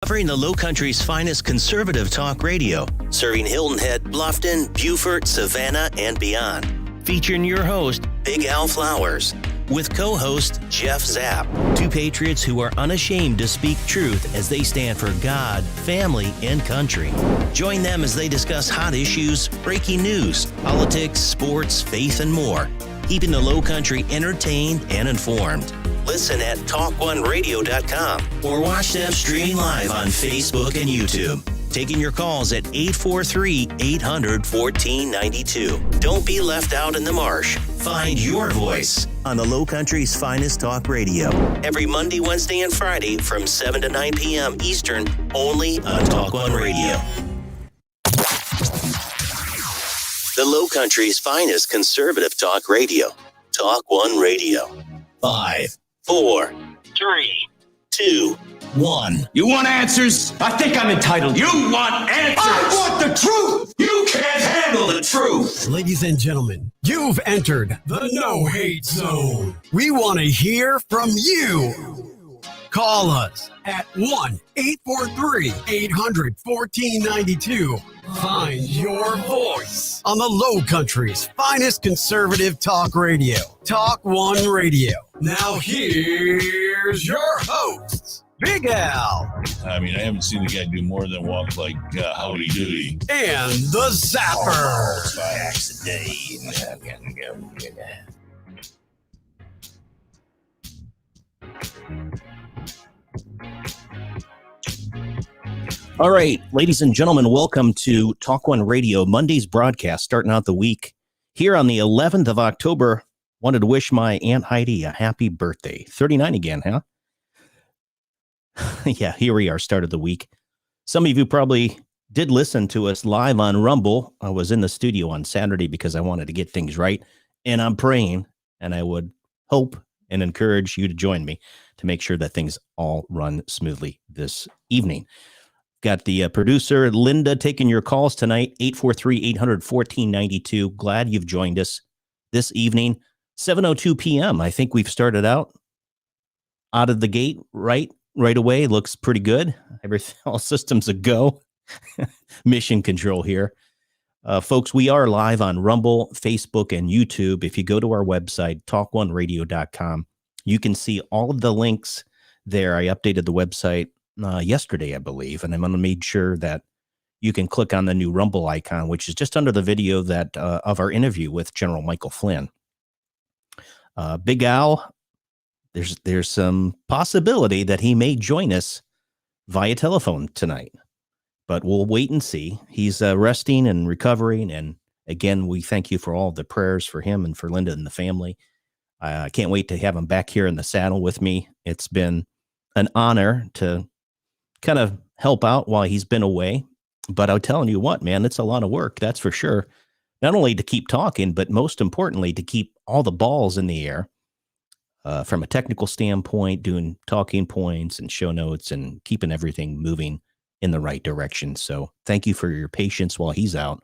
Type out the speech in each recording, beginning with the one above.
Covering the Low Country's finest conservative talk radio, serving Hilton Head, Bluffton, Beaufort, Savannah, and beyond. Featuring your host, Big Al Flowers, with co-host Jeff Zapp. Two patriots who are unashamed to speak truth as they stand for God, family, and country. Join them as they discuss hot issues, breaking news, politics, sports, faith, and more, keeping the Low Country entertained and informed. Listen at TalkOneRadio.com or watch them streaming live on Facebook and YouTube. Taking your calls at 843-800-1492. Don't be left out in the marsh. Find your voice on the Low Country's finest talk radio. Every Monday, Wednesday, and Friday from 7 to 9 p.m. Eastern, only on TalkOne Radio. The Low Country's finest conservative talk radio. TalkOne Radio. 5, 4, 3, 2, 1. You want answers? I think I'm entitled. You want answers? I want the truth! You can't handle the truth! Ladies and gentlemen, you've entered the No Hate Zone. We want to hear from you. Call us at 1-843-800-1492. Find your voice on the Low Country's finest conservative talk radio, TalkOne Radio. Now here's your hosts, Big Al. I mean, I haven't seen the guy do more than walk like howdy doody. And the Zapper. By accident. All right, ladies and gentlemen, welcome to TalkOne Radio, Monday's broadcast, starting out the week here on the 11th of October. Wanted to wish my Aunt Heidi a happy birthday. 39 again, huh? Yeah, here we are, start of the week. Some of you probably did listen to us live on Rumble. I was in the studio on Saturday because I wanted to get things right, and I'm praying, and I would hope and encourage you to join me to make sure that things all run smoothly this evening. Got the producer, Linda, taking your calls tonight, 843-800-1492. Glad you've joined us this evening, 7:02 p.m. I think we've started out of the gate right away. Looks pretty good. Everything, all systems a go. Mission control here. Folks, we are live on Rumble, Facebook, and YouTube. If you go to our website, TalkOneRadio.com, you can see all of the links there. I updated the website yesterday, I believe, and I'm going to make sure that you can click on the new Rumble icon, which is just under the video that of our interview with General Michael Flynn. Big Al, there's some possibility that he may join us via telephone tonight, but we'll wait and see. He's resting and recovering, and again, we thank you for all the prayers for him and for Linda and the family. I can't wait to have him back here in the saddle with me. It's been an honor to kind of help out while he's been away. But I'm telling you what, man, it's a lot of work. That's for sure. Not only to keep talking, but most importantly, to keep all the balls in the air from a technical standpoint, doing talking points and show notes and keeping everything moving in the right direction. So thank you for your patience while he's out.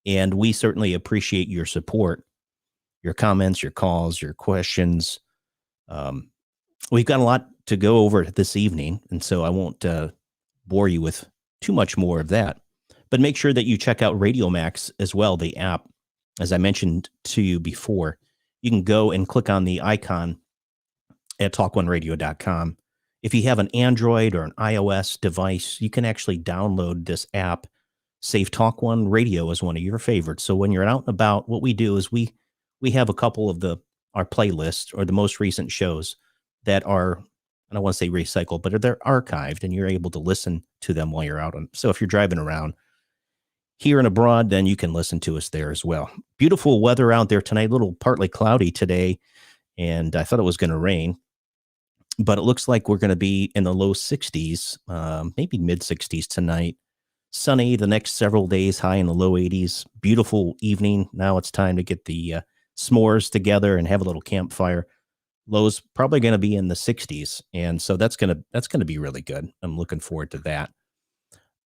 And we certainly appreciate your support, your comments, your calls, your questions. We've got a lot to go over this evening, and so I won't bore you with too much more of that. But make sure that you check out Radio Max as well, the app. As I mentioned to you before, you can go and click on the icon at TalkOneRadio.com. If you have an Android or an iOS device, you can actually download this app, save TalkOne Radio as one of your favorites. So when you're out and about, what we do is we have a couple of our playlists or the most recent shows that are, I don't want to say recycled, but they're archived and you're able to listen to them while you're out. So if you're driving around here and abroad, then you can listen to us there as well. Beautiful weather out there tonight, a little partly cloudy today, and I thought it was going to rain, but it looks like we're going to be in the low 60s, maybe mid 60s tonight. Sunny the next several days, high in the low 80s. Beautiful evening. Now it's time to get the s'mores together and have a little campfire. Low's probably going to be in the 60s, and so that's going to be really good. I'm looking forward to that.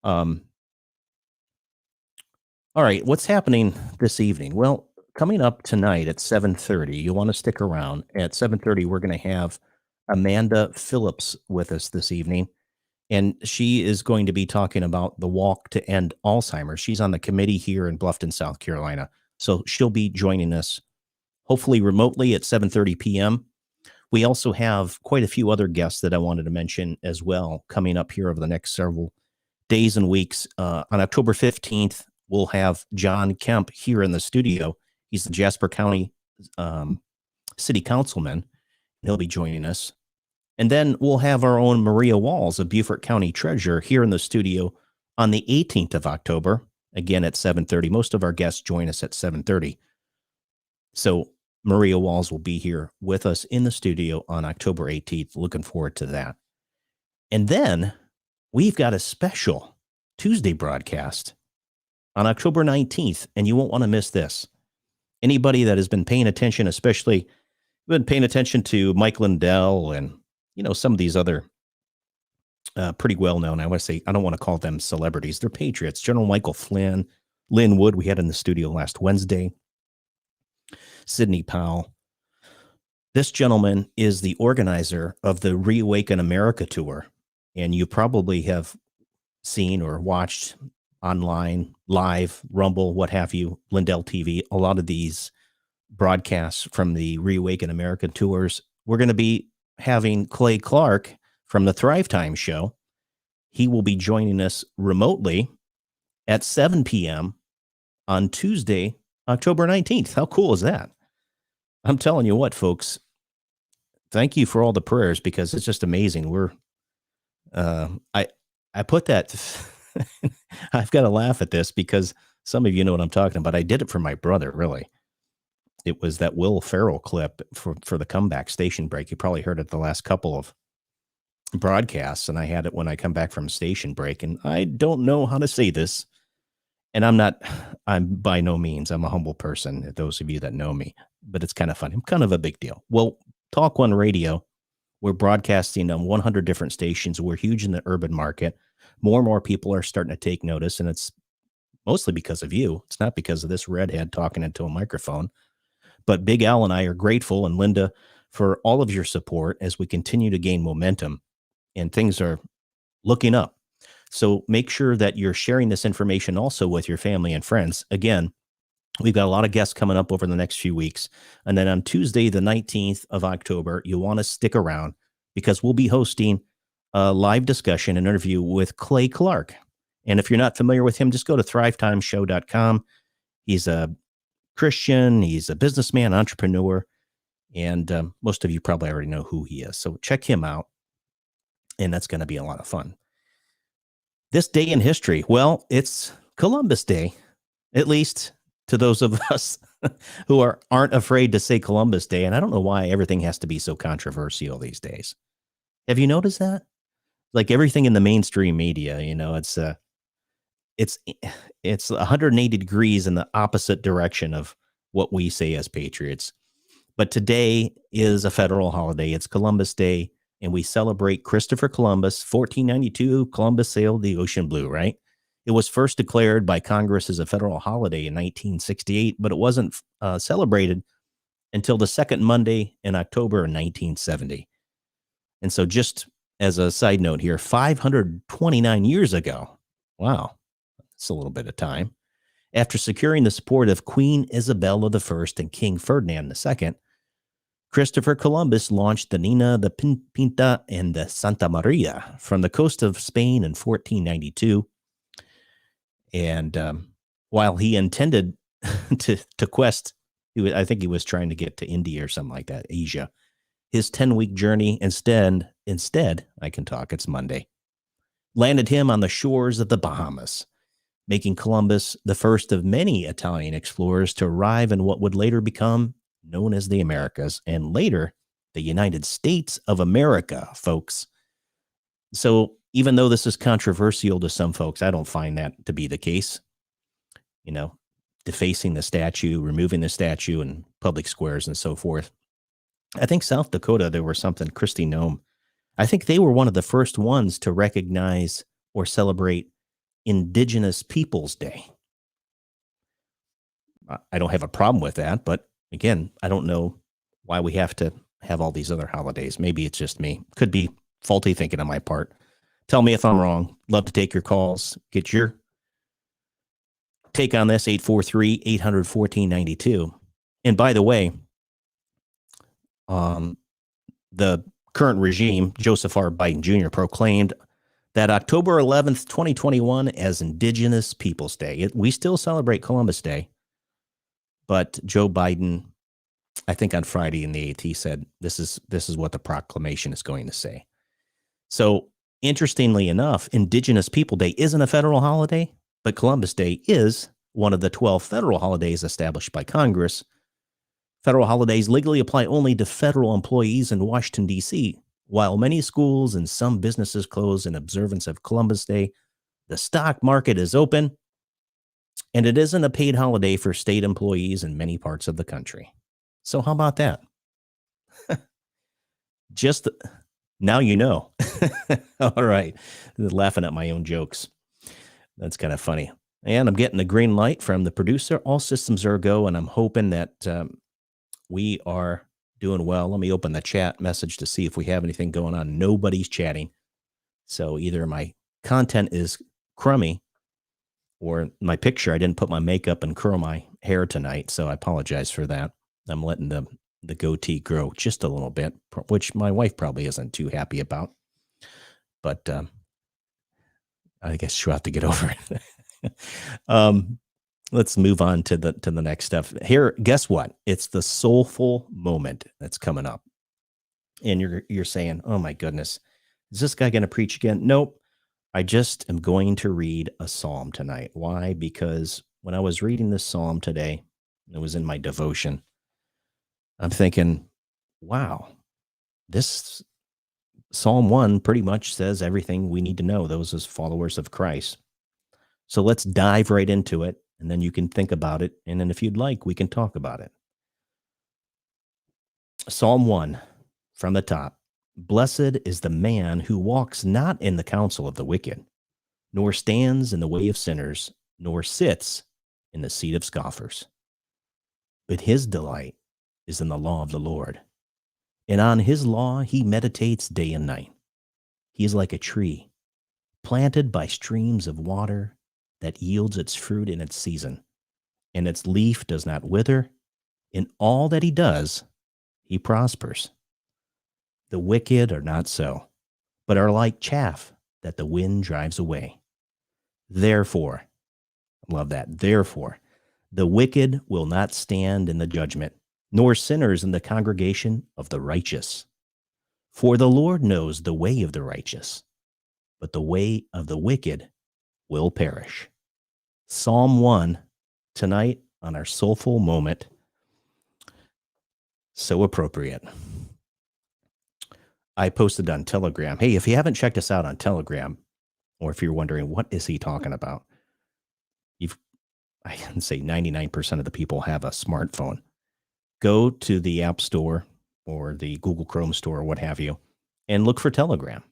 All right, what's happening this evening? Well, coming up tonight at 7:30, you want to stick around. At 7:30, we're going to have Amanda Phillips with us this evening, And she is going to be talking about the walk to end Alzheimer. She's on the committee here in Bluffton, South Carolina. So she'll be joining us hopefully remotely at 7:30 p.m. We also have quite a few other guests that I wanted to mention as well coming up here over the next several days and weeks. On October 15th, we'll have John Kemp here in the studio. He's the Jasper County City Councilman. He'll be joining us. And then we'll have our own Maria Walls, a Beaufort County Treasurer, here in the studio on the 18th of October, again at 7:30. Most of our guests join us at 7:30. So Maria Walls will be here with us in the studio on October 18th. Looking forward to that. And then we've got a special Tuesday broadcast on October 19th, and you won't want to miss this. Anybody that has been paying attention, especially been paying attention to Mike Lindell and some of these other pretty well known, I don't want to call them celebrities. They're patriots. General Michael Flynn, Lynn Wood, we had in the studio last Wednesday. Sidney Powell. This gentleman is the organizer of the Reawaken America tour. And you probably have seen or watched online, live, Rumble, what have you, Lindell TV, a lot of these broadcasts from the Reawaken America tours. We're going to be having Clay Clark from the Thrive Time show. He will be joining us remotely at 7 p.m. on Tuesday, October 19th. How cool is that? I'm telling you what, folks, thank you for all the prayers, because it's just amazing. I put that, I've got to laugh at this because some of you know what I'm talking about. I did it for my brother, really. It was that Will Ferrell clip for the comeback station break. You probably heard it the last couple of broadcasts, and I had it when I come back from station break. And I don't know how to say this, and I'm by no means, I'm a humble person, those of you that know me, but it's kind of funny. I'm kind of a big deal. Well, TalkOne Radio, we're broadcasting on 100 different stations. We're huge in the urban market. More and more people are starting to take notice, and it's mostly because of you. It's not because of this redhead talking into a microphone. But Big Al and I are grateful, and Linda, for all of your support as we continue to gain momentum, and things are looking up. So make sure that you're sharing this information also with your family and friends. Again, we've got a lot of guests coming up over the next few weeks. And then on Tuesday, the 19th of October, you'll want to stick around because we'll be hosting a live discussion and interview with Clay Clark. And if you're not familiar with him, just go to thrivetimeshow.com. He's a Christian, he's a businessman, entrepreneur, and most of you probably already know who he is. So check him out, and that's going to be a lot of fun. This day in history, well, it's Columbus Day, at least to those of us who aren't afraid to say Columbus Day. And I don't know why everything has to be so controversial these days. Have you noticed that? Like everything in the mainstream media, it's 180 degrees in the opposite direction of what we say as patriots. But today is a federal holiday. It's Columbus Day, and we celebrate Christopher Columbus. 1492, Columbus sailed the ocean blue, right? It was first declared by Congress as a federal holiday in 1968, but it wasn't celebrated until the second Monday in October in 1970. And so just as a side note here, 529 years ago, wow, it's a little bit of time. After securing the support of Queen Isabella I and King Ferdinand II, Christopher Columbus launched the Nina, the Pinta, and the Santa Maria from the coast of Spain in 1492. And while he intended to quest, I think he was trying to get to India or something like that, Asia, his 10-week journey instead, I can talk, it's Monday, landed him on the shores of the Bahamas, making Columbus the first of many Italian explorers to arrive in what would later become known as the Americas, and later the United States of America, folks. So even though this is controversial to some folks, I don't find that to be the case. Defacing the statue, removing the statue in public squares and so forth. I think South Dakota, there was something, Christy Nome, I think they were one of the first ones to recognize or celebrate Indigenous Peoples Day. I don't have a problem with that, but again, I don't know why we have to have all these other holidays. Maybe it's just me. Could be faulty thinking on my part. Tell me if I'm wrong. Love to take your calls. Get your take on this, 843-800-1492. And by the way, the current regime, Joseph R. Biden Jr., proclaimed that October 11th, 2021 as Indigenous Peoples Day. We still celebrate Columbus Day, but Joe Biden, I think on Friday in the 8th, he said, this is what the proclamation is going to say. So interestingly enough, Indigenous People Day isn't a federal holiday, but Columbus Day is one of the 12 federal holidays established by Congress. Federal holidays legally apply only to federal employees in Washington, D.C. While many schools and some businesses close in observance of Columbus Day, the stock market is open, and it isn't a paid holiday for state employees in many parts of the country. So how about that? Just now you know. All right. Laughing at my own jokes. That's kind of funny. And I'm getting the green light from the producer. All systems are go, and I'm hoping that we are doing well. Let me open the chat message to see if we have anything going on. Nobody's chatting. So either my content is crummy or my picture, I didn't put my makeup and curl my hair tonight. So I apologize for that. I'm letting the goatee grow just a little bit, which my wife probably isn't too happy about. But I guess she'll have to get over it. Let's move on to the next stuff here. Guess what? It's the soulful moment that's coming up. And you're saying, oh my goodness, is this guy going to preach again? Nope. I just am going to read a psalm tonight. Why? Because when I was reading this psalm today, it was in my devotion. I'm thinking, wow, this Psalm 1 pretty much says everything we need to know, those as followers of Christ. So let's dive right into it, and then you can think about it. And then if you'd like, we can talk about it. Psalm 1 from the top. Blessed is the man who walks not in the counsel of the wicked, nor stands in the way of sinners, nor sits in the seat of scoffers. But his delight is in the law of the Lord, and on his law he meditates day and night. He is like a tree planted by streams of water that yields its fruit in its season, and its leaf does not wither. In all that he does, he prospers. The wicked are not so, but are like chaff that the wind drives away. Therefore, I love that, therefore, the wicked will not stand in the judgment, nor sinners in the congregation of the righteous. For the Lord knows the way of the righteous, but the way of the wicked will perish. Psalm 1, tonight on our soulful moment. So appropriate. I posted on Telegram. Hey, if you haven't checked us out on Telegram, or if you're wondering, what is he talking about? I can say 99% of the people have a smartphone. Go to the App Store or the Google Chrome Store or what have you, and look for Telegram.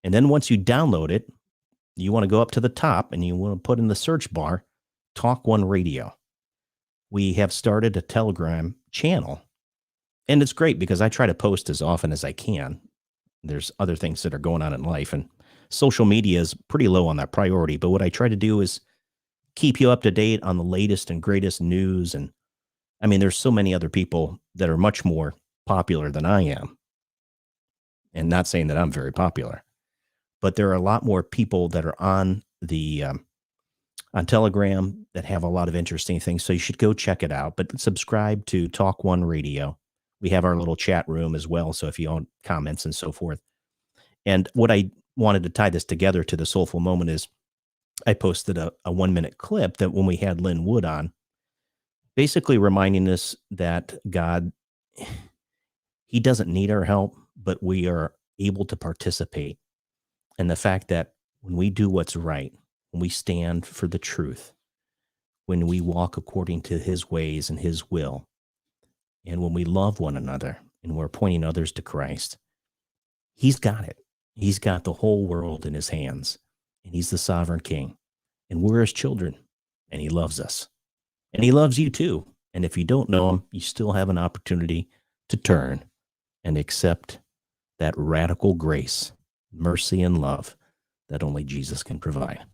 And then once you download it, you want to go up to the top and you want to put in the search bar, TalkOne Radio. We have started a Telegram channel, and it's great because I try to post as often as I can. There's other things that are going on in life, and social media is pretty low on that priority. But what I try to do is keep you up to date on the latest and greatest news. And I mean, there's so many other people that are much more popular than I am. And not saying that I'm very popular, but there are a lot more people that are on the on Telegram that have a lot of interesting things. So you should go check it out. But subscribe to TalkOne Radio. We have our little chat room as well. So if you want comments and so forth. And what I wanted to tie this together to the soulful moment is I posted a 1-minute clip that when we had Lynn Wood on, basically reminding us that God, he doesn't need our help, but we are able to participate. And the fact that when we do what's right, when we stand for the truth, when we walk according to his ways and his will, and when we love one another and we're pointing others to Christ, he's got it. He's got the whole world in his hands, and he's the sovereign king, and we're his children, and he loves us, and he loves you too. And if you don't know him, you still have an opportunity to turn and accept that radical grace, mercy, and love that only Jesus can provide.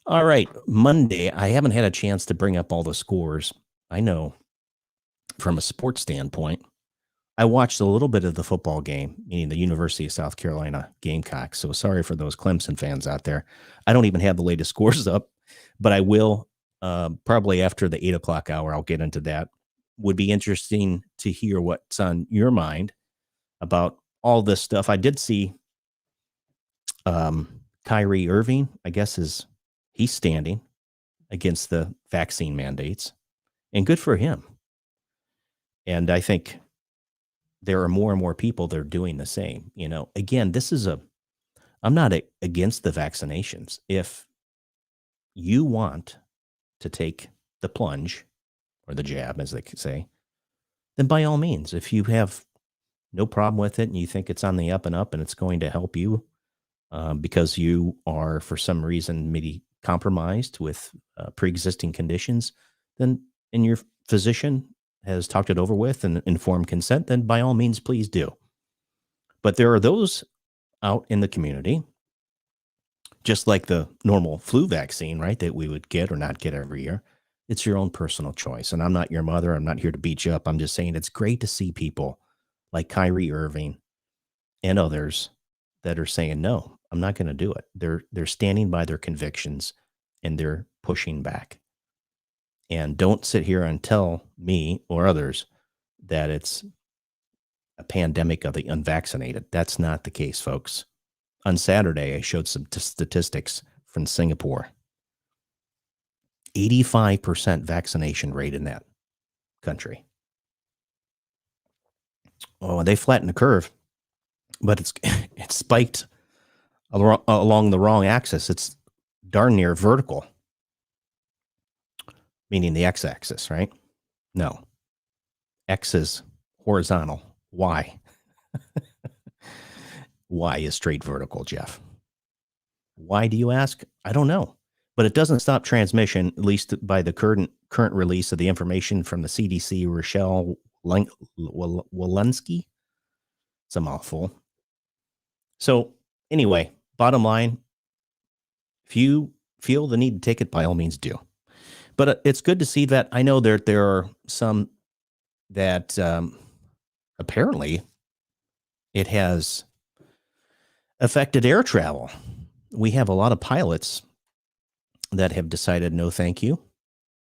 All right, Monday, I haven't had a chance to bring up all the scores. I know from a sports standpoint, I watched a little bit of the football game, meaning the University of South Carolina Gamecocks. So sorry for those Clemson fans out there. I don't even have the latest scores up, but I will probably after the 8 o'clock hour. I'll get into that. Would be interesting to hear what's on your mind about all this stuff. I did see Kyrie Irving, I guess he's standing against the vaccine mandates, and good for him. And I think there are more and more people that are doing the same. You know, again, I'm not against the vaccinations. If you want to take the plunge or the jab, as they could say, then by all means, if you have no problem with it and you think it's on the up and up and it's going to help you because you are for some reason maybe compromised with pre-existing conditions, then and your physician has talked it over with and informed consent, then by all means, please do. But there are those out in the community, just like the normal flu vaccine, right, that we would get or not get every year. It's your own personal choice. And I'm not your mother. I'm not here to beat you up. I'm just saying it's great to see people like Kyrie Irving and others that are saying, no, I'm not going to do it. They're standing by their convictions and they're pushing back. And don't sit here and tell me or others that it's a pandemic of the unvaccinated. That's not the case, folks. On Saturday, I showed some statistics from Singapore. 85% vaccination rate in that country. Oh, they flattened the curve, but it's spiked along the wrong axis. It's darn near vertical, meaning the x-axis, right? No. X is horizontal. Y. Y is straight vertical, Jeff. Why do you ask? I don't know. But it doesn't stop transmission, at least by the current release of the information from the CDC, Rochelle Walensky. It's a mouthful. So anyway, bottom line, if you feel the need to take it, by all means do. But it's good to see that. I know there are some that apparently it has affected air travel. We have a lot of pilots that have decided no thank you,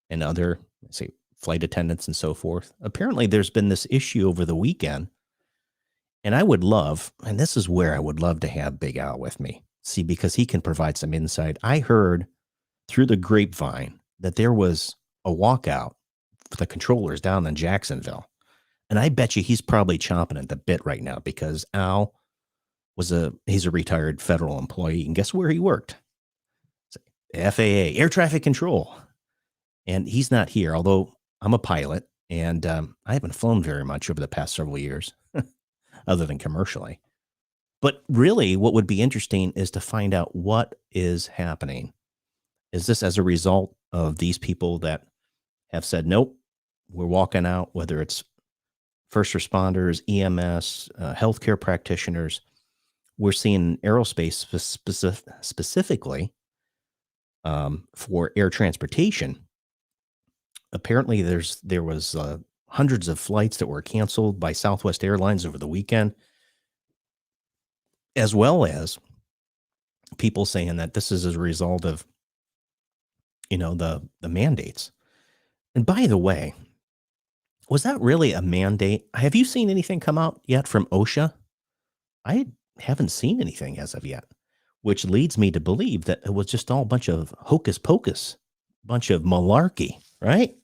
and other, say, flight attendants and so forth. Apparently there's been this issue over the weekend, and I would love, and this is where I would love to have Big Al with me, see, because he can provide some insight. I heard through the grapevine that there was a walkout for the controllers down in Jacksonville, and I bet you he's probably chomping at the bit right now because Al he's a retired federal employee, and guess where he worked? FAA, air traffic control. And he's not here, although I'm a pilot and I haven't flown very much over the past several years, other than commercially. But really, what would be interesting is to find out what is happening. Is this as a result of these people that have said, nope, we're walking out, whether it's first responders, EMS, healthcare practitioners? We're seeing aerospace specifically for air transportation. Apparently, there was hundreds of flights that were canceled by Southwest Airlines over the weekend, as well as people saying that this is as a result of, the mandates. And by the way, was that really a mandate? Have you seen anything come out yet from OSHA? I haven't seen anything as of yet, which leads me to believe that it was just all a bunch of hocus pocus, bunch of malarkey, right?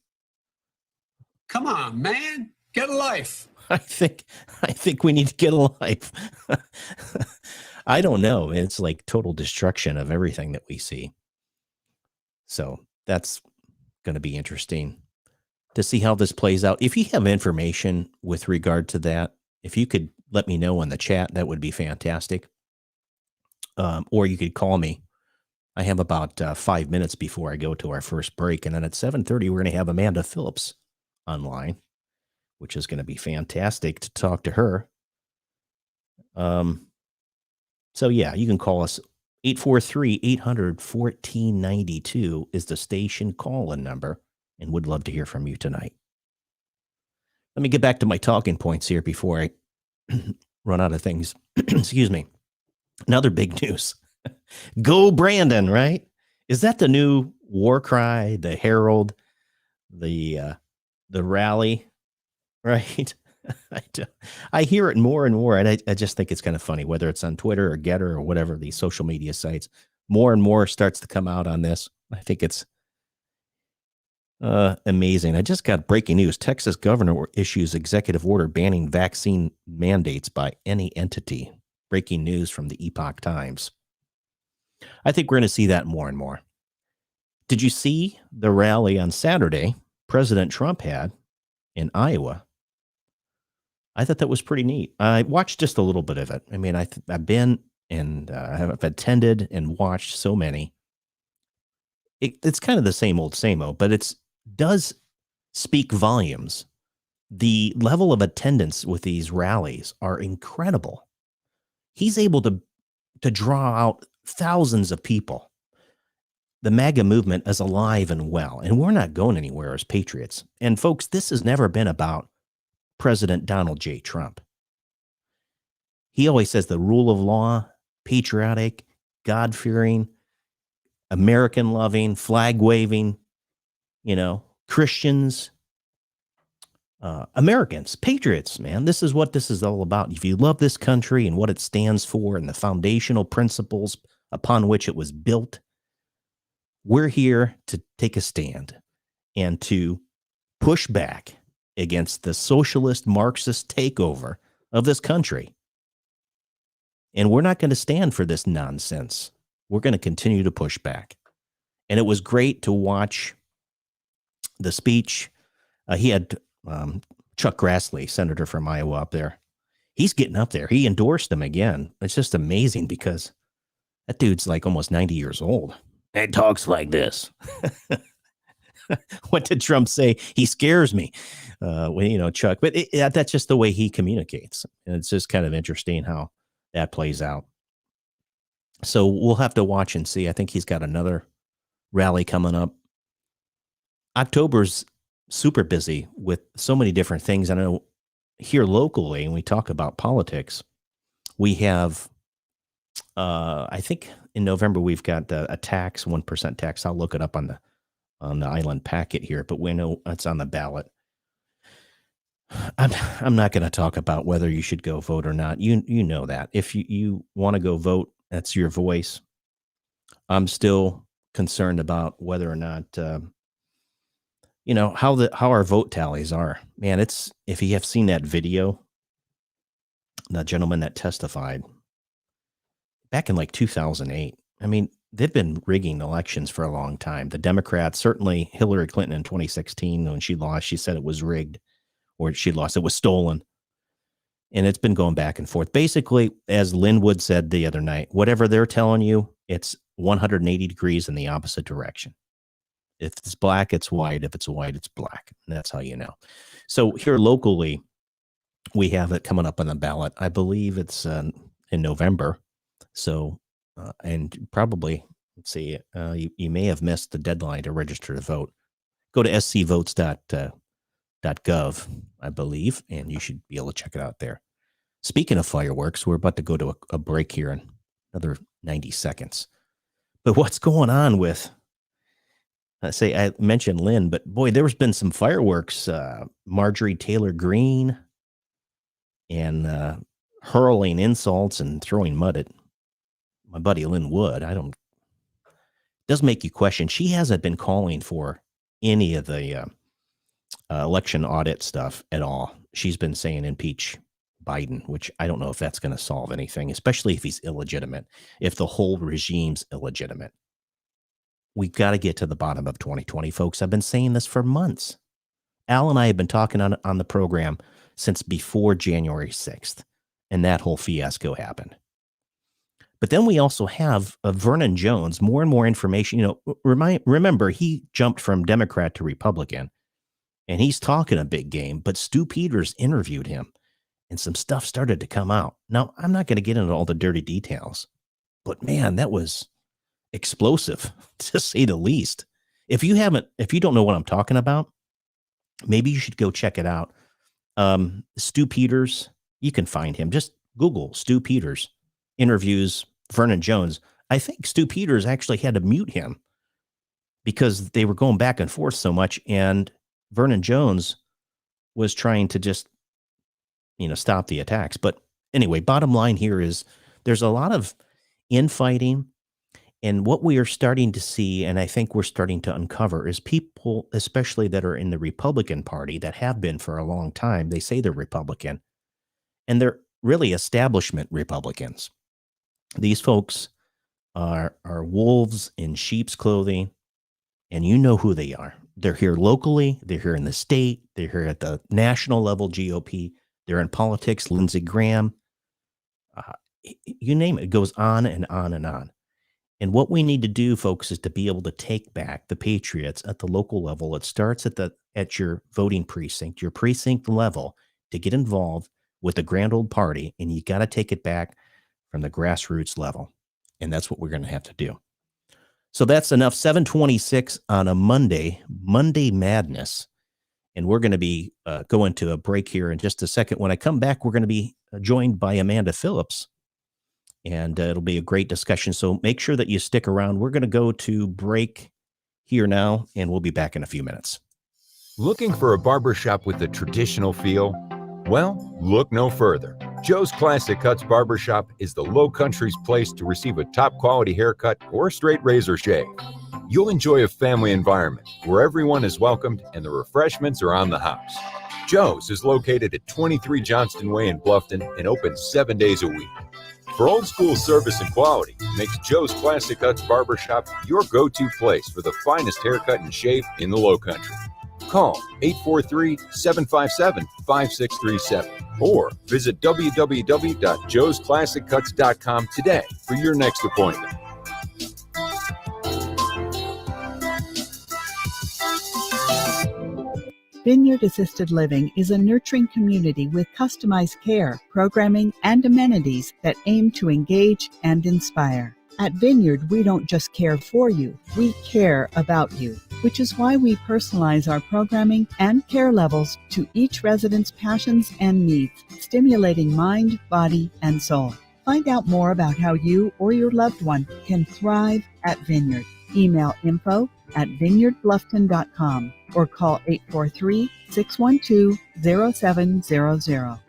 Come on, man. Get a life. I think we need to get a life. I don't know. It's like total destruction of everything that we see. So that's going to be interesting to see how this plays out. If you have information with regard to that, if you could let me know in the chat, that would be fantastic. Or you could call me. I have about 5 minutes before I go to our first break. And then at 7:30, we're going to have Amanda Phillips online, which is going to be fantastic to talk to her. So yeah, you can call us 843-800-1492 is the station call-in number, and would love to hear from you tonight. Let me get back to my talking points here before I run out of things. Excuse me. Another big news. Go Brandon, right? Is that the new war cry, the herald, the rally, right? I hear it more and more, and I just think it's kind of funny, whether it's on Twitter or Getter or whatever, these social media sites. More and more starts to come out on this. I think it's amazing. I just got breaking news. Texas governor issues executive order banning vaccine mandates by any entity. Breaking news from the Epoch Times. I think we're going to see that more and more. Did you see the rally on Saturday President Trump had in Iowa? I thought that was pretty neat. I watched just a little bit of it. I mean, I've been and I've attended and watched so many. It's kind of the same old, but it does speak volumes. The level of attendance with these rallies are incredible. He's able to draw out thousands of people. The MAGA movement is alive and well, and we're not going anywhere as patriots. And folks, this has never been about President Donald J. Trump. He always says the rule of law, patriotic, God-fearing, American-loving, flag-waving, Christians, Americans, patriots, man. This is what this is all about. If you love this country and what it stands for and the foundational principles upon which it was built, we're here to take a stand and to push back against the socialist Marxist takeover of this country. And we're not going to stand for this nonsense. We're going to continue to push back. And it was great to watch the speech. He had Chuck Grassley, senator from Iowa, up there. He's getting up there. He endorsed him again. It's just amazing because that dude's like almost 90 years old. And talks like this. What did Trump say? He scares me, Chuck. But that's just the way he communicates. And it's just kind of interesting how that plays out. So we'll have to watch and see. I think he's got another rally coming up. October's super busy with so many different things. I know here locally, when we talk about politics, we have, I think in November, we've got a tax, 1% tax. I'll look it up on the island packet here, but we know it's on the ballot. I'm not going to talk about whether you should go vote or not. You know that. If you want to go vote, that's your voice. I'm still concerned about whether or not, how our vote tallies are. Man, if you have seen that video, the gentleman that testified back in like 2008, I mean, they've been rigging elections for a long time. The Democrats, certainly Hillary Clinton in 2016, when she lost, she said it was rigged, or she lost, it was stolen. And it's been going back and forth. Basically, as Linwood said the other night, whatever they're telling you, it's 180 degrees in the opposite direction. If it's black, it's white. If it's white, it's black. And that's how you know. So here locally, we have it coming up on the ballot. I believe it's in November. So, and probably, let's see, you may have missed the deadline to register to vote. Go to scvotes.gov, I believe, and you should be able to check it out there. Speaking of fireworks, we're about to go to a break here in another 90 seconds. But what's going on with, I mentioned Lynn, but boy, there's been some fireworks, Marjorie Taylor Greene, and hurling insults and throwing mud at my buddy Lynn Wood. It does make you question. She hasn't been calling for any of the election audit stuff at all. She's been saying impeach Biden, which I don't know if that's going to solve anything, especially if he's illegitimate, if the whole regime's illegitimate. We've got to get to the bottom of 2020, folks. I've been saying this for months. Al and I have been talking on the program since before January 6th, and that whole fiasco happened. But then we also have Vernon Jones, more and more information. Remember, he jumped from Democrat to Republican, and he's talking a big game, but Stu Peters interviewed him, and some stuff started to come out. Now, I'm not going to get into all the dirty details, But man, that was explosive to say the least. If you don't know what I'm talking about, maybe you should go check it out. Stu Peters, you can find him. Just Google Stu Peters interviews Vernon Jones. I think Stu Peters actually had to mute him because they were going back and forth so much. And Vernon Jones was trying to just, stop the attacks. But anyway, bottom line here is there's a lot of infighting. And what we are starting to see, and I think we're starting to uncover, is people, especially that are in the Republican Party, that have been for a long time. They say they're Republican, and they're really establishment Republicans. These folks are wolves in sheep's clothing, and you know who they are. They're here locally. They're here in the state. They're here at the national level, GOP. They're in politics, Lindsey Graham. You name it. It goes on and on and on. And what we need to do, folks, is to be able to take back the patriots at the local level. It starts at your voting precinct, your precinct level, to get involved with the grand old party. And you got to take it back from the grassroots level. And that's what we're going to have to do. So that's enough. 7:26 on a Monday Madness. And we're going to be going to a break here in just a second. When I come back, we're going to be joined by Amanda Phillips. And it'll be a great discussion. So make sure that you stick around. We're going to go to break here now, and we'll be back in a few minutes. Looking for a barbershop with a traditional feel? Well, look no further. Joe's Classic Cuts Barbershop is the Low Country's place to receive a top quality haircut or straight razor shave. You'll enjoy a family environment where everyone is welcomed and the refreshments are on the house. Joe's is located at 23 Johnston Way in Bluffton and open 7 days a week. For old school service and quality, makes Joe's Classic Cuts Barbershop your go-to place for the finest haircut and shave in the Low Country. Call 843-757-5637 or visit www.joesclassiccuts.com today for your next appointment. Vineyard Assisted Living is a nurturing community with customized care, programming, and amenities that aim to engage and inspire. At Vineyard, we don't just care for you, we care about you, which is why we personalize our programming and care levels to each resident's passions and needs, stimulating mind, body, and soul. Find out more about how you or your loved one can thrive at Vineyard. Email info@vineyardbluffton.com or call 843-612-0700.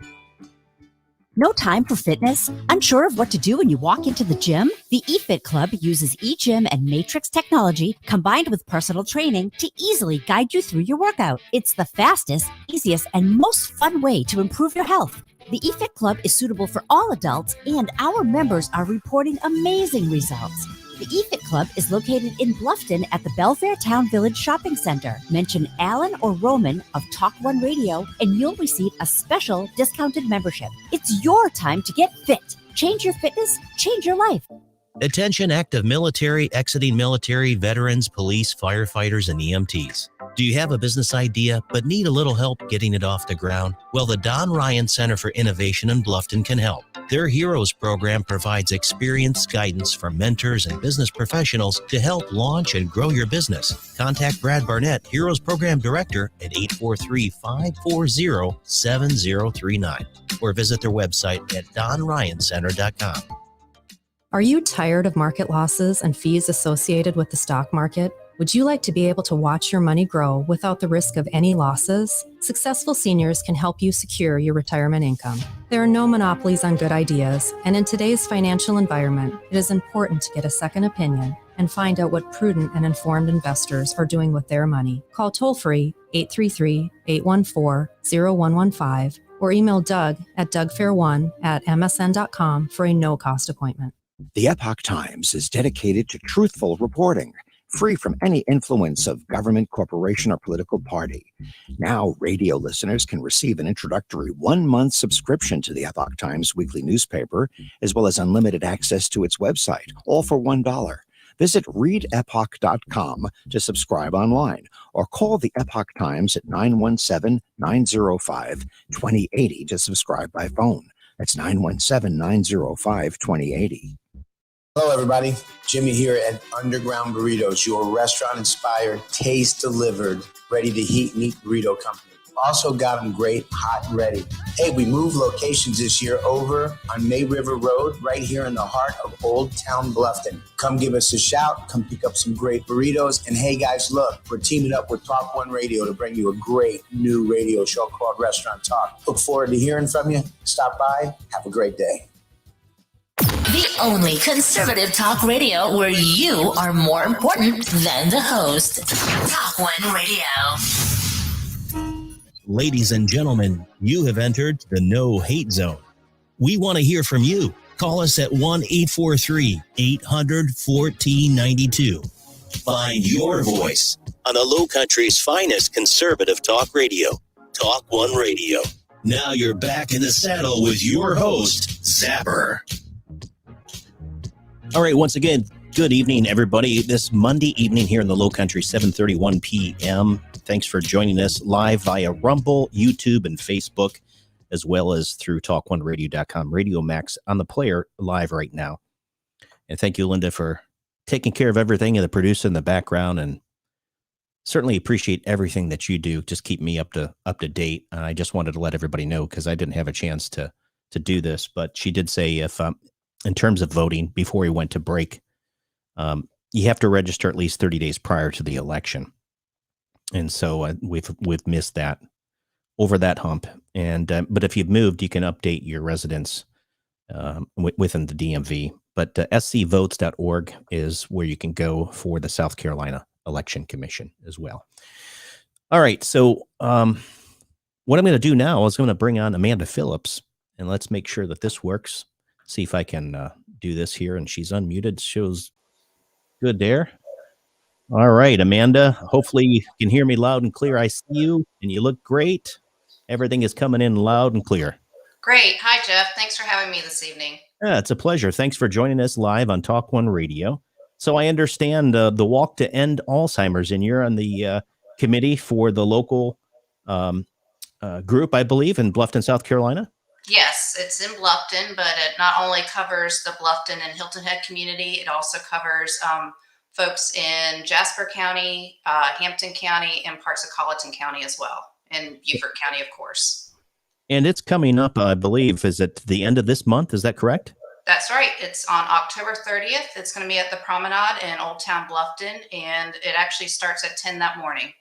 No time for fitness? Unsure of what to do when you walk into the gym? The eFit Club uses eGym and Matrix technology combined with personal training to easily guide you through your workout. It's the fastest, easiest, and most fun way to improve your health. The eFit Club is suitable for all adults, and our members are reporting amazing results. The eFit Club is located in Bluffton at the Belfair Town Village Shopping Center. Mention Alan or Roman of TalkOne Radio, and you'll receive a special discounted membership. It's your time to get fit. Change your fitness, change your life. Attention active military, exiting military, veterans, police, firefighters, and EMTs. Do you have a business idea but need a little help getting it off the ground? Well, the Don Ryan Center for Innovation in Bluffton can help. Their Heroes program provides experienced guidance from mentors and business professionals to help launch and grow your business. Contact Brad Barnett, Heroes Program Director, at 843-540-7039 or visit their website at donryancenter.com. Are you tired of market losses and fees associated with the stock market? Would you like to be able to watch your money grow without the risk of any losses? Successful Seniors can help you secure your retirement income. There are no monopolies on good ideas, and in today's financial environment, it is important to get a second opinion and find out what prudent and informed investors are doing with their money. Call toll-free 833-814-0115 or email Doug at dougfair1@msn.com for a no-cost appointment. The Epoch Times is dedicated to truthful reporting, free from any influence of government, corporation, or political party. Now, radio listeners can receive an introductory 1-month subscription to the Epoch Times weekly newspaper, as well as unlimited access to its website, all for $1. Visit readepoch.com to subscribe online, or call the Epoch Times at 917-905-2080 to subscribe by phone. That's 917-905-2080. Hello, everybody. Jimmy here at Underground Burritos, your restaurant-inspired, taste-delivered, ready-to-heat and eat burrito company. Also got them great, hot and ready. Hey, we moved locations this year over on May River Road, right here in the heart of Old Town Bluffton. Come give us a shout. Come pick up some great burritos. And hey, guys, look, we're teaming up with TalkOne Radio to bring you a great new radio show called Restaurant Talk. Look forward to hearing from you. Stop by. Have a great day. The only conservative talk radio where you are more important than the host. TalkOne Radio. Ladies and gentlemen, you have entered the No Hate Zone. We want to hear from you. Call us at 1-843-800-1492. Find your voice on the Low Country's finest conservative talk radio, TalkOne Radio. Now you're back in the saddle with your host, Zapper. All right, once again, good evening, everybody. This Monday evening here in the Low Country, 7:31 p.m. Thanks for joining us live via Rumble, YouTube, and Facebook, as well as through TalkOneRadio.com, Radio Max on the player live right now. And thank you, Linda, for taking care of everything and the producer in the background, and certainly appreciate everything that you do. Just keep me up to date. And I just wanted to let everybody know because I didn't have a chance to do this, but she did say if in terms of voting before we went to break, you have to register at least 30 days prior to the election. And so we've missed that, over that hump. And but if you've moved, you can update your residence within the DMV. But scvotes.org is where you can go for the South Carolina Election Commission as well. All right. So what I'm going to do now is I'm going to bring on Amanda Phillips, and let's make sure that this works. See if I can do this here. And she's unmuted. Shows good there. All right, Amanda, hopefully you can hear me loud and clear. I see you and you look great. Everything is coming in loud and clear. Great. Hi, Jeff. Thanks for having me this evening. Yeah, it's a pleasure. Thanks for joining us live on TalkOne Radio. So I understand the Walk to End Alzheimer's, and you're on the committee for the local group, I believe, in Bluffton, South Carolina. Yes, it's in Bluffton, but it not only covers the Bluffton and Hilton Head community, it also covers folks in Jasper County, Hampton County, and parts of Colleton County as well, and Beaufort County, of course. And it's coming up, I believe, is it the end of this month? Is that correct? That's right. It's on October 30th. It's going to be at the Promenade in Old Town Bluffton, and it actually starts at 10 that morning.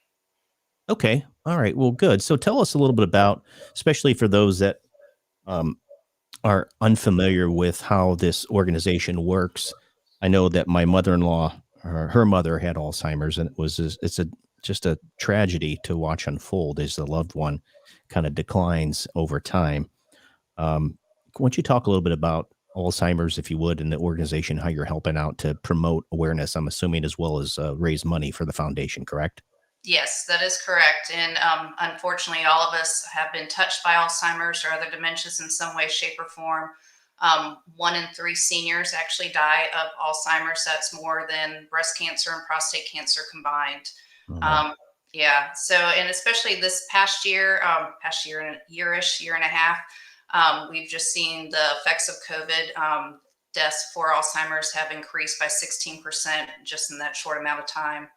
Okay. All right. Well, good. So tell us a little bit about, especially for those that are unfamiliar with how this organization works. I know that my mother-in-law, her mother had Alzheimer's, and it's just a tragedy to watch unfold as the loved one kind of declines over time. Why don't you talk a little bit about Alzheimer's, if you would, and the organization, how you're helping out to promote awareness, I'm assuming, as well as raise money for the foundation, correct? Yes, that is correct. And unfortunately, all of us have been touched by Alzheimer's or other dementias in some way, shape, or form. 1 in 3 seniors actually die of Alzheimer's. That's more than breast cancer and prostate cancer combined. Mm-hmm. Yeah. So, and especially this past year and year and a half, we've just seen the effects of COVID. Deaths for Alzheimer's have increased by 16% just in that short amount of time.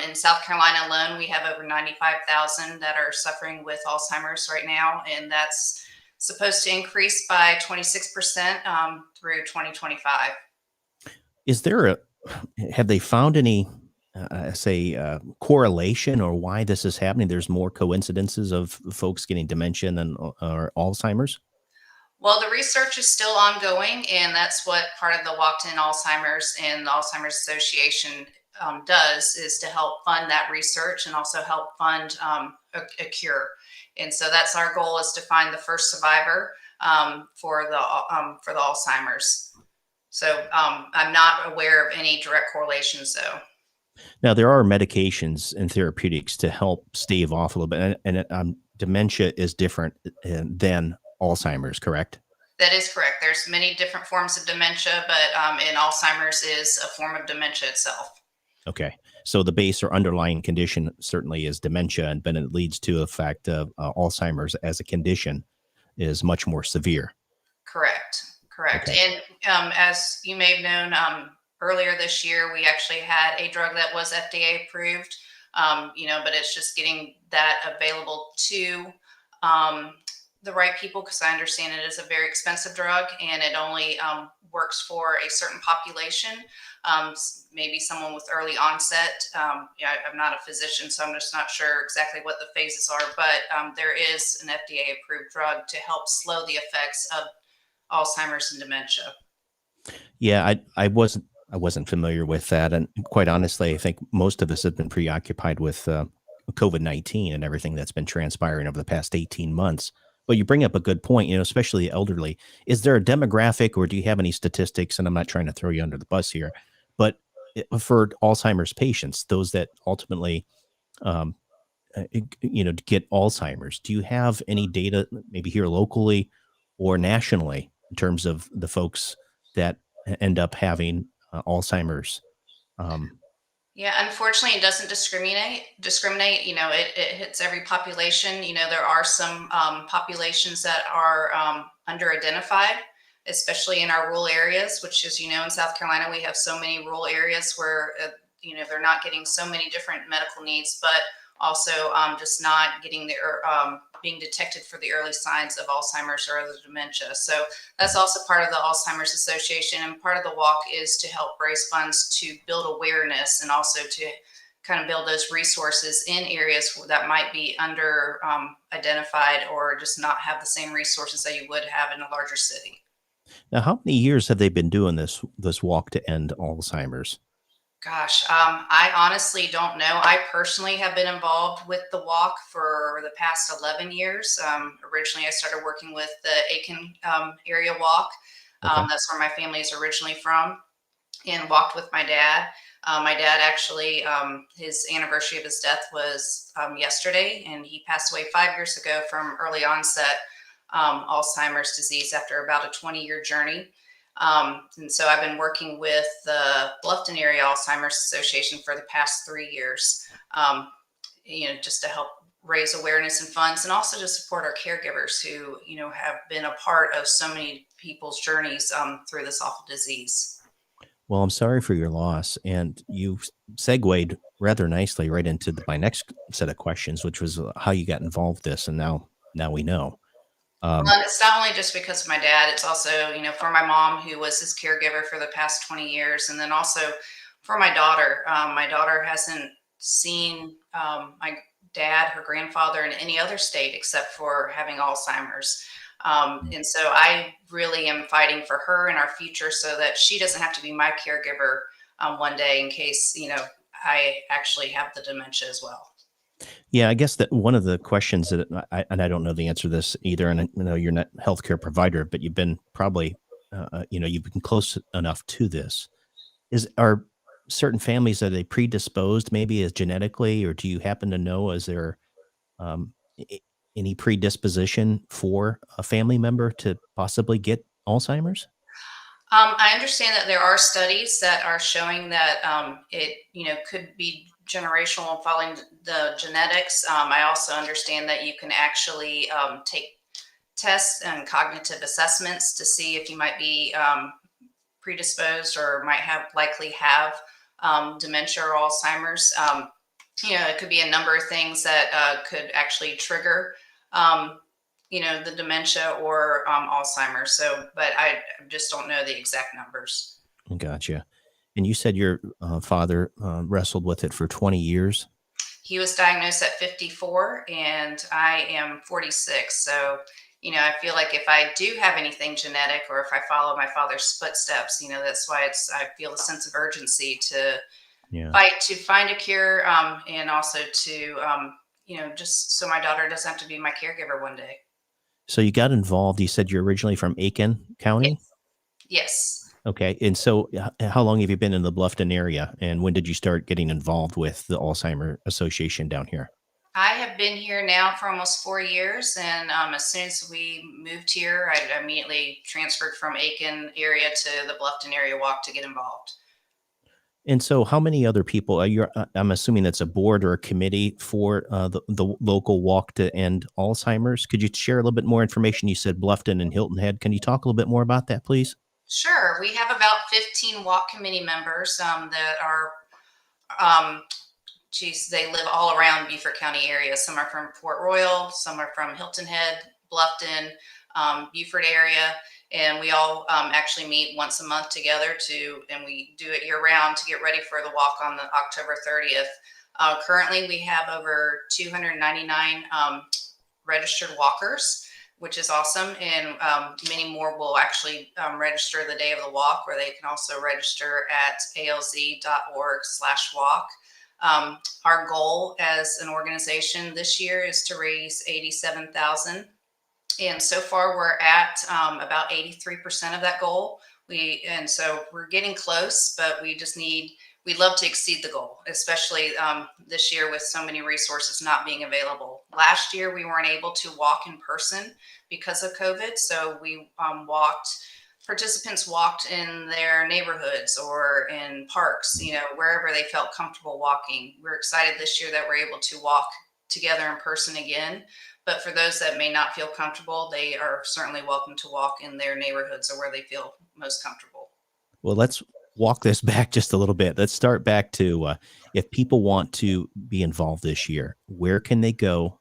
In South Carolina alone, we have over 95,000 that are suffering with Alzheimer's right now, and that's supposed to increase by 26% through 2025. Is there have they found any, correlation or why this is happening? There's more coincidences of folks getting dementia than Alzheimer's? Well, the research is still ongoing, and that's what part of the Walk to End Alzheimer's and the Alzheimer's Association does, is to help fund that research and also help fund a cure. And so that's our goal, is to find the first survivor for the Alzheimer's. So I'm not aware of any direct correlations, though. Now, there are medications and therapeutics to help stave off a little bit, and dementia is different than Alzheimer's, correct? That is correct. There's many different forms of dementia, but and Alzheimer's is a form of dementia itself. Okay. So the base or underlying condition certainly is dementia, but it leads to the fact of Alzheimer's as a condition is much more severe. Correct. Okay. And as you may have known, earlier this year, we actually had a drug that was FDA approved, but it's just getting that available to the right people, because I understand it is a very expensive drug and it only works for a certain population. Maybe someone with early onset. I'm not a physician, so I'm just not sure exactly what the phases are, but there is an FDA approved drug to help slow the effects of Alzheimer's and dementia. Yeah, I wasn't familiar with that, and quite honestly, I think most of us have been preoccupied with COVID-19 and everything that's been transpiring over the past 18 months. But you bring up a good point, especially the elderly. Is there a demographic, or do you have any statistics? And I'm not trying to throw you under the bus here, but for Alzheimer's patients, those that ultimately, um, get Alzheimer's, do you have any data, maybe here locally or nationally, in terms of the folks that end up having Alzheimer's? Um, Yeah, unfortunately, it doesn't discriminate. It hits every population. There are some populations that are under-identified, especially in our rural areas, which is, in South Carolina, we have so many rural areas where, they're not getting so many different medical needs, but also just not getting being detected for the early signs of Alzheimer's or other dementia. So that's also part of the Alzheimer's Association, and part of the walk is to help raise funds to build awareness and also to kind of build those resources in areas that might be under identified or just not have the same resources that you would have in a larger city. Now, how many years have they been doing this walk to end Alzheimer's? Gosh, I honestly don't know. I personally have been involved with the walk for the past 11 years. Originally, I started working with the Aiken area walk. Okay. That's where my family is originally from, and walked with my dad. My dad actually, his anniversary of his death was yesterday, and he passed away 5 years ago from early onset Alzheimer's disease after about a 20-year journey. And so I've been working with the Bluffton Area Alzheimer's Association for the past 3 years, just to help raise awareness and funds, and also to support our caregivers who, have been a part of so many people's journeys through this awful disease. Well, I'm sorry for your loss, and you segued rather nicely right into my next set of questions, which was how you got involved with this, and now we know. Well, and it's not only just because of my dad, it's also, for my mom, who was his caregiver for the past 20 years. And then also for my daughter. My daughter hasn't seen my dad, her grandfather, in any other state except for having Alzheimer's. And so I really am fighting for her and our future so that she doesn't have to be my caregiver one day in case, I actually have the dementia as well. Yeah, I guess that one of the questions that I don't know the answer to this either, and I know you're not a healthcare provider, but you've been probably, you've been close enough to this. Are certain families, are they predisposed maybe as genetically, or do you happen to know, is there um, any predisposition for a family member to possibly get Alzheimer's? I understand that there are studies that are showing that it, could be generational and following the genetics. I also understand that you can actually take tests and cognitive assessments to see if you might be predisposed or likely have dementia or Alzheimer's. It could be a number of things that could actually trigger the dementia or Alzheimer's. So, but I just don't know the exact numbers. Gotcha. And you said your father wrestled with it for 20 years. He was diagnosed at 54 and I am 46. So, I feel like if I do have anything genetic or if I follow my father's footsteps, that's why I feel a sense of urgency to fight to find a cure, and also to, just so my daughter doesn't have to be my caregiver one day. So you got involved. You said you're originally from Aiken County? Yes. Okay. And so how long have you been in the Bluffton area, and when did you start getting involved with the Alzheimer Association down here? I have been here now for almost 4 years. And as soon as we moved here, I immediately transferred from Aiken area to the Bluffton area walk to get involved. And so how many other people are you? I'm assuming that's a board or a committee for the local walk to end Alzheimer's. Could you share a little bit more information? You said Bluffton and Hilton Head. Can you talk a little bit more about that, please? Sure. We have about 15 walk committee members that are, um, they live all around Beaufort County area. Some are from Port Royal, some are from Hilton Head, Bluffton, Beaufort area. And we all actually meet once a month together and we do it year round to get ready for the walk on the October 30th. Currently, we have over 299 registered walkers, which is awesome. And many more will actually register the day of the walk, or they can also register at alz.org/walk. Our goal as an organization this year is to raise $87,000. And so far we're at about 83% of that goal. So we're getting close, but we'd love to exceed the goal, especially this year with so many resources not being available. Last year, we weren't able to walk in person because of COVID. So participants walked in their neighborhoods or in parks, wherever they felt comfortable walking. We're excited this year that we're able to walk together in person again. But for those that may not feel comfortable, they are certainly welcome to walk in their neighborhoods or where they feel most comfortable. Well, let's walk this back just a little bit. Let's start back to if people want to be involved this year, where can they go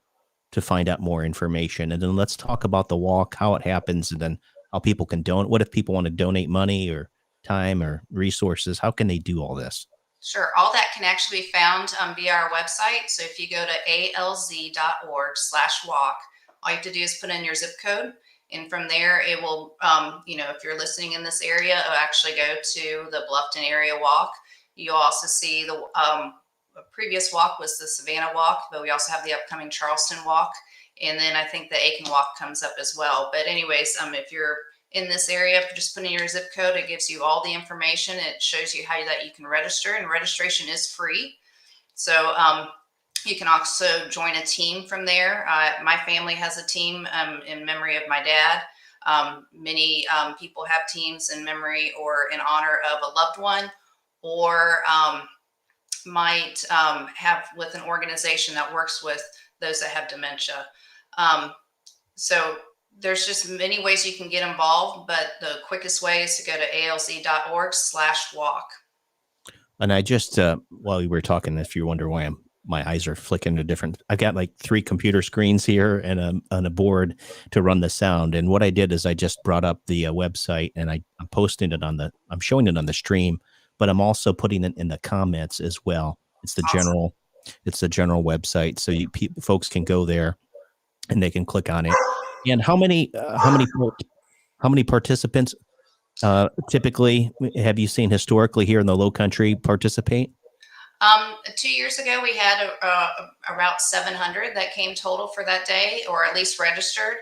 to find out more information? And then let's talk about the walk, how it happens, and then how people can donate. What if people want to donate money or time or resources? How can they do all this? Sure. All that can actually be found via our website. So if you go to alz.org/walk, all you have to do is put in your zip code. And from there, it will, if you're listening in this area, it'll actually go to the Bluffton area walk. You'll also see the previous walk was the Savannah walk, but we also have the upcoming Charleston walk. And then I think the Aiken walk comes up as well. But anyways, if you're in this area, just put in your zip code, it gives you all the information. It shows you how that you can register, and registration is free. So you can also join a team from there. My family has a team in memory of my dad. Many people have teams in memory or in honor of a loved one, or might have with an organization that works with those that have dementia. So there's just many ways you can get involved, but the quickest way is to go to alz.org/walk. And I just, while you were talking, if you wonder why my eyes are flicking to different, I've got like 3 computer screens here and a board to run the sound. And what I did is I just brought up the website and I'm posting it I'm showing it on the stream, but I'm also putting it in the comments as well. It's the Awesome. general website. So folks can go there and they can click on it. And how many participants typically have you seen historically here in the Low Country participate? 2 years ago, we had about 700 that came total for that day, or at least registered.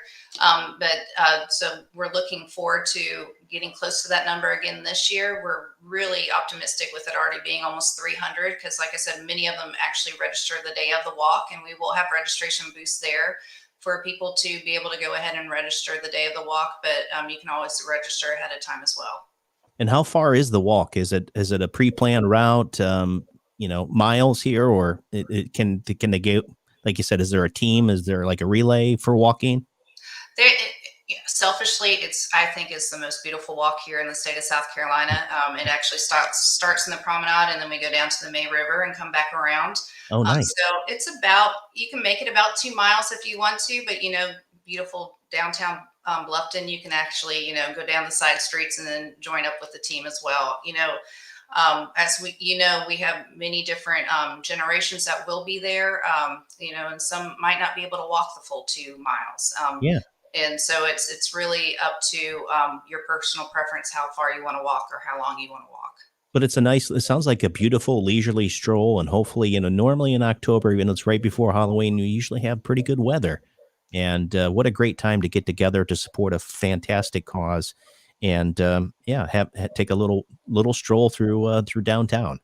So we're looking forward to getting close to that number again this year. We're really optimistic with it already being almost 300, because like I said, many of them actually register the day of the walk, and we will have registration booths there for people to be able to go ahead and register the day of the walk. But you can always register ahead of time as well. And how far is the walk? Is it a pre-planned route? Miles here, or can they go? Like you said, is there a team? Is there like a relay for walking? Selfishly, I think it's the most beautiful walk here in the state of South Carolina. It actually starts in the promenade, and then we go down to the May River and come back around. Oh, nice. So it's you can make it about 2 miles if you want to, but beautiful downtown Bluffton, you can actually, go down the side streets and then join up with the team as well. As we have many different generations that will be there, and some might not be able to walk the full 2 miles. Yeah. And so it's really up to your personal preference, how far you want to walk or how long you want to walk. But it sounds like a beautiful leisurely stroll. And hopefully, normally in October, even though it's right before Halloween, you usually have pretty good weather. And what a great time to get together to support a fantastic cause. And take a little stroll through downtown.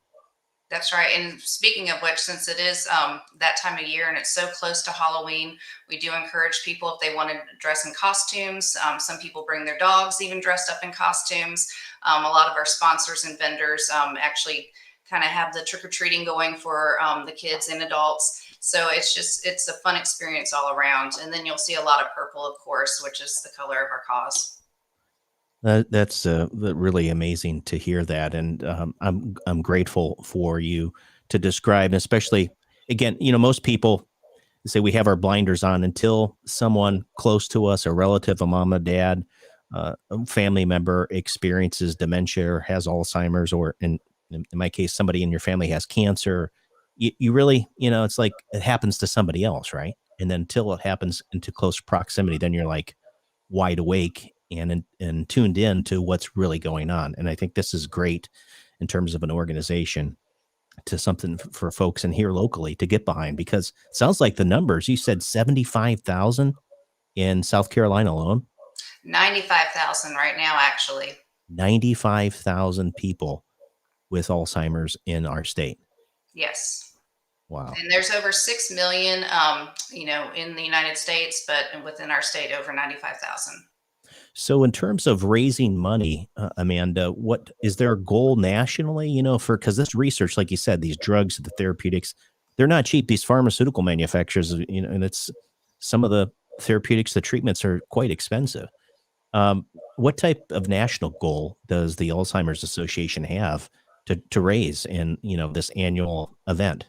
That's right. And speaking of which, since it is that time of year and it's so close to Halloween, we do encourage people if they want to dress in costumes. Some people bring their dogs even dressed up in costumes. A lot of our sponsors and vendors actually kind of have the trick-or-treating going for the kids and adults. So it's a fun experience all around. And then you'll see a lot of purple, of course, which is the color of our cause. That's really amazing to hear that, and I'm grateful for you to describe, and especially again, most people say we have our blinders on until someone close to us, a relative, a mom, a dad, a family member experiences dementia or has Alzheimer's, or in my case, somebody in your family has cancer. You really, it's like it happens to somebody else, right? And then until it happens into close proximity, then you're like wide awake and tuned in to what's really going on. And I think this is great in terms of an organization to something for folks in here locally to get behind, because it sounds like the numbers you said 75,000 in South Carolina alone. 95,000 right now, actually. 95,000 people with Alzheimer's in our state. Yes. Wow. And there's over 6 million, in the United States, but within our state, over 95,000. So in terms of raising money, Amanda, what is there a goal nationally, because this research, like you said, these drugs, the therapeutics, they're not cheap. These pharmaceutical manufacturers, and it's some of the therapeutics, the treatments are quite expensive. What type of national goal does the Alzheimer's Association have to raise in, this annual event?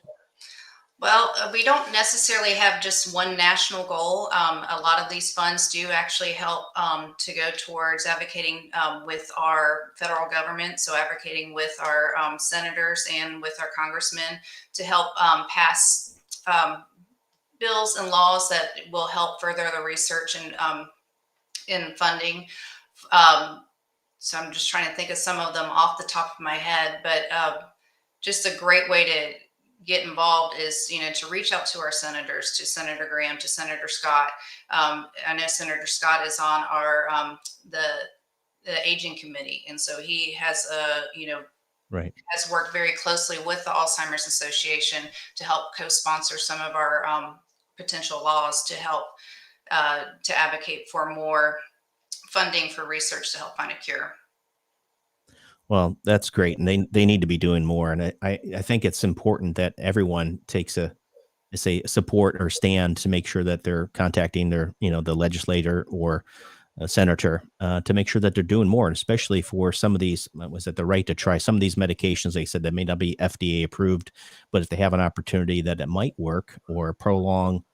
Well, we don't necessarily have just one national goal. A lot of these funds do actually help to go towards advocating with our federal government, so advocating with our senators and with our congressmen to help pass bills and laws that will help further the research and in funding. So I'm just trying to think of some of them off the top of my head, but just a great way to get involved is, to reach out to our senators, to Senator Graham, to Senator Scott. I know Senator Scott is on our the aging committee, and so he has right, has worked very closely with the Alzheimer's Association to help co-sponsor some of our potential laws to help to advocate for more funding for research to help find a cure. Well, that's great, and they need to be doing more. And I think it's important that everyone takes a support or stand to make sure that they're contacting their the legislator or a senator to make sure that they're doing more, and especially for some of these. Was it the right to try some of these medications? They said that may not be FDA approved, but if they have an opportunity that it might work or prolong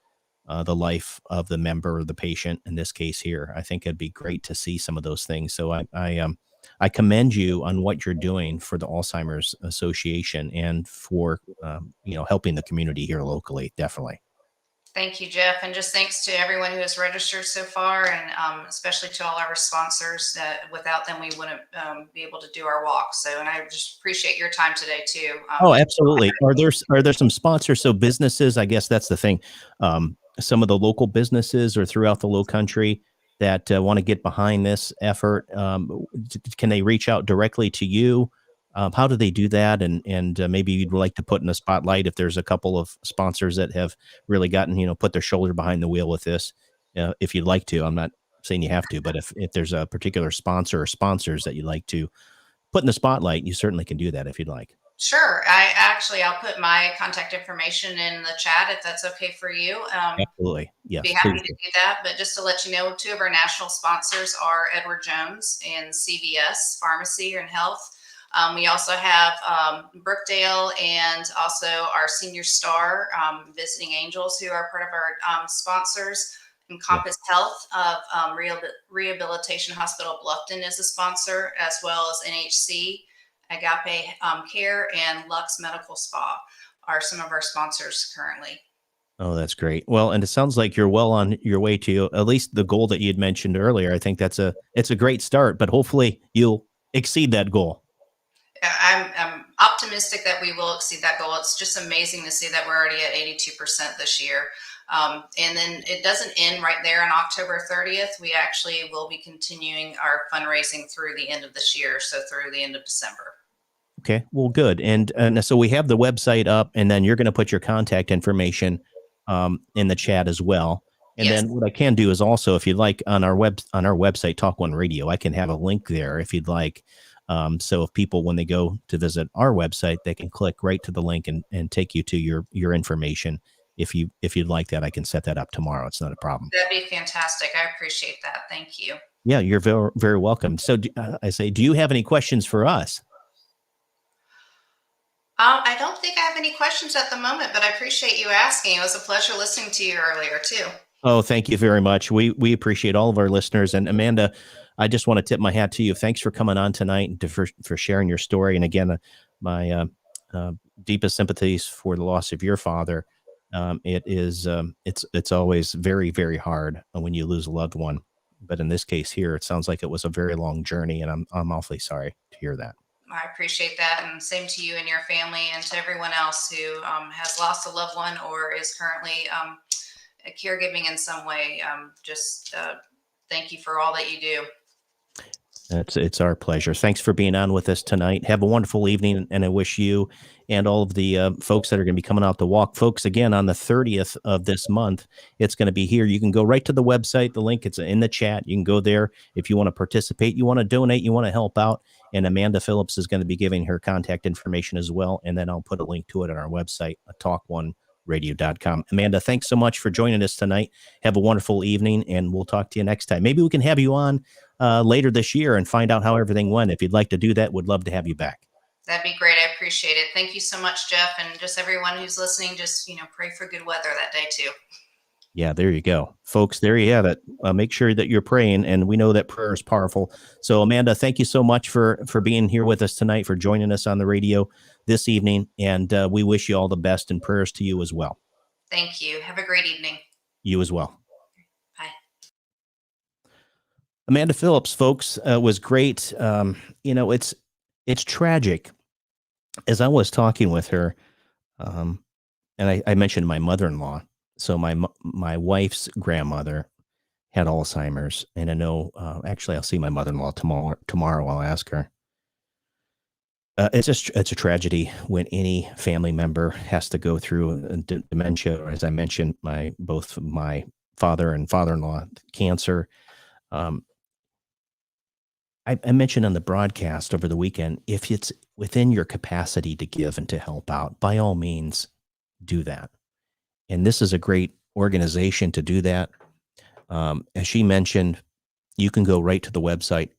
the life of the member or the patient, in this case here, I think it'd be great to see some of those things. So I commend you on what you're doing for the Alzheimer's Association and for helping the community here locally. Definitely. Thank you, Jeff, and just thanks to everyone who has registered so far, and especially to all our sponsors. Without them, we wouldn't be able to do our walk. So, and I just appreciate your time today too. Oh, absolutely. Are there some sponsors? So businesses, I guess that's the thing. Some of the local businesses or throughout the Low Country that want to get behind this effort, can they reach out directly to you? How do they do that? And maybe you'd like to put in a spotlight if there's a couple of sponsors that have really gotten, put their shoulder behind the wheel with this, if you'd like to. I'm not saying you have to, but if there's a particular sponsor or sponsors that you'd like to put in the spotlight, you certainly can do that if you'd like. Sure. I'll put my contact information in the chat if that's okay for you. Absolutely. Yes. Be happy to do that. But just to let you know, two of our national sponsors are Edward Jones and CVS Pharmacy and Health. We also have Brookdale and also our Senior Star Visiting Angels, who are part of our sponsors. Encompass Health of Rehabilitation Hospital Bluffton is a sponsor, as well as NHC, Agape Care, and Lux Medical Spa are some of our sponsors currently. Oh, that's great. Well, and it sounds like you're well on your way to at least the goal that you had mentioned earlier. I think it's a great start, but hopefully you'll exceed that goal. I'm optimistic that we will exceed that goal. It's just amazing to see that we're already at 82% this year. And then it doesn't end right there on October 30th. We actually will be continuing our fundraising through the end of this year, so through the end of December. Okay, well, good. And so we have the website up, and then you're going to put your contact information in the chat as well. And Yes. then what I can do is also, if you'd like, on our website, TalkOne Radio, I can have a link there if you'd like. So if people, when they go to visit our website, they can click right to the link and take you to your information. If you'd like that, I can set that up tomorrow. It's not a problem. That'd be fantastic. I appreciate that. Thank you. Yeah, you're very, very welcome. So I say, do you have any questions for us? I don't think I have any questions at the moment, but I appreciate you asking. It was a pleasure listening to you earlier too. Oh, thank you very much. We appreciate all of our listeners. And Amanda, I just want to tip my hat to you. Thanks for coming on tonight and for sharing your story. And again, my deepest sympathies for the loss of your father. It's always very, very hard when you lose a loved one. But in this case here, it sounds like it was a very long journey, and I'm awfully sorry to hear that. I appreciate that, and same to you and your family, and to everyone else who has lost a loved one or is currently caregiving in some way. Thank you for all that you do. It's our pleasure. Thanks for being on with us tonight. Have a wonderful evening, and I wish you and all of the folks that are going to be coming out to walk. Folks, again, on the 30th of this month, it's going to be here. You can go right to the website. The link, it's in the chat. You can go there if you want to participate, you want to donate, you want to help out. And Amanda Phillips is going to be giving her contact information as well. And then I'll put a link to it on our website, TalkOneRadio.com. Amanda, thanks so much for joining us tonight. Have a wonderful evening, and we'll talk to you next time. Maybe we can have you on later this year and find out how everything went. If you'd like to do that, would love to have you back. That'd be great. I appreciate it. Thank you so much, Jeff. And just everyone who's listening, just, pray for good weather that day too. Yeah, there you go. Folks, there you have it. Make sure that you're praying, and we know that prayer is powerful. So, Amanda, thank you so much for being here with us tonight, for joining us on the radio this evening, and we wish you all the best, and prayers to you as well. Thank you. Have a great evening. You as well. Bye. Amanda Phillips, folks, was great. It's tragic. As I was talking with her, and I mentioned my mother-in-law. So my wife's grandmother had Alzheimer's, and I know, actually, I'll see my mother-in-law tomorrow. I'll ask her. It's a tragedy when any family member has to go through dementia, or as I mentioned, both my father and father-in-law, cancer. I mentioned on the broadcast over the weekend, if it's within your capacity to give and to help out, by all means, do that. And this is a great organization to do that. As she mentioned, you can go right to the website.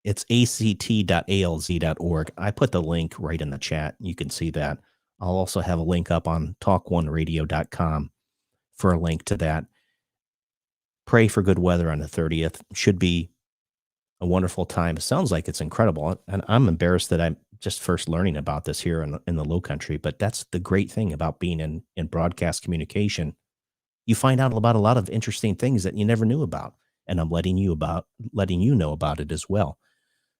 It's act.alz.org. I put the link right in the chat. You can see that. I'll also have a link up on TalkOneRadio.com for a link to that. Pray for good weather on the 30th. Should be a wonderful time. It sounds like it's incredible. And I'm embarrassed that I'm just first learning about this here in the Low Country. But that's the great thing about being in broadcast communication. You find out about a lot of interesting things that you never knew about. And I'm letting you know about it as well.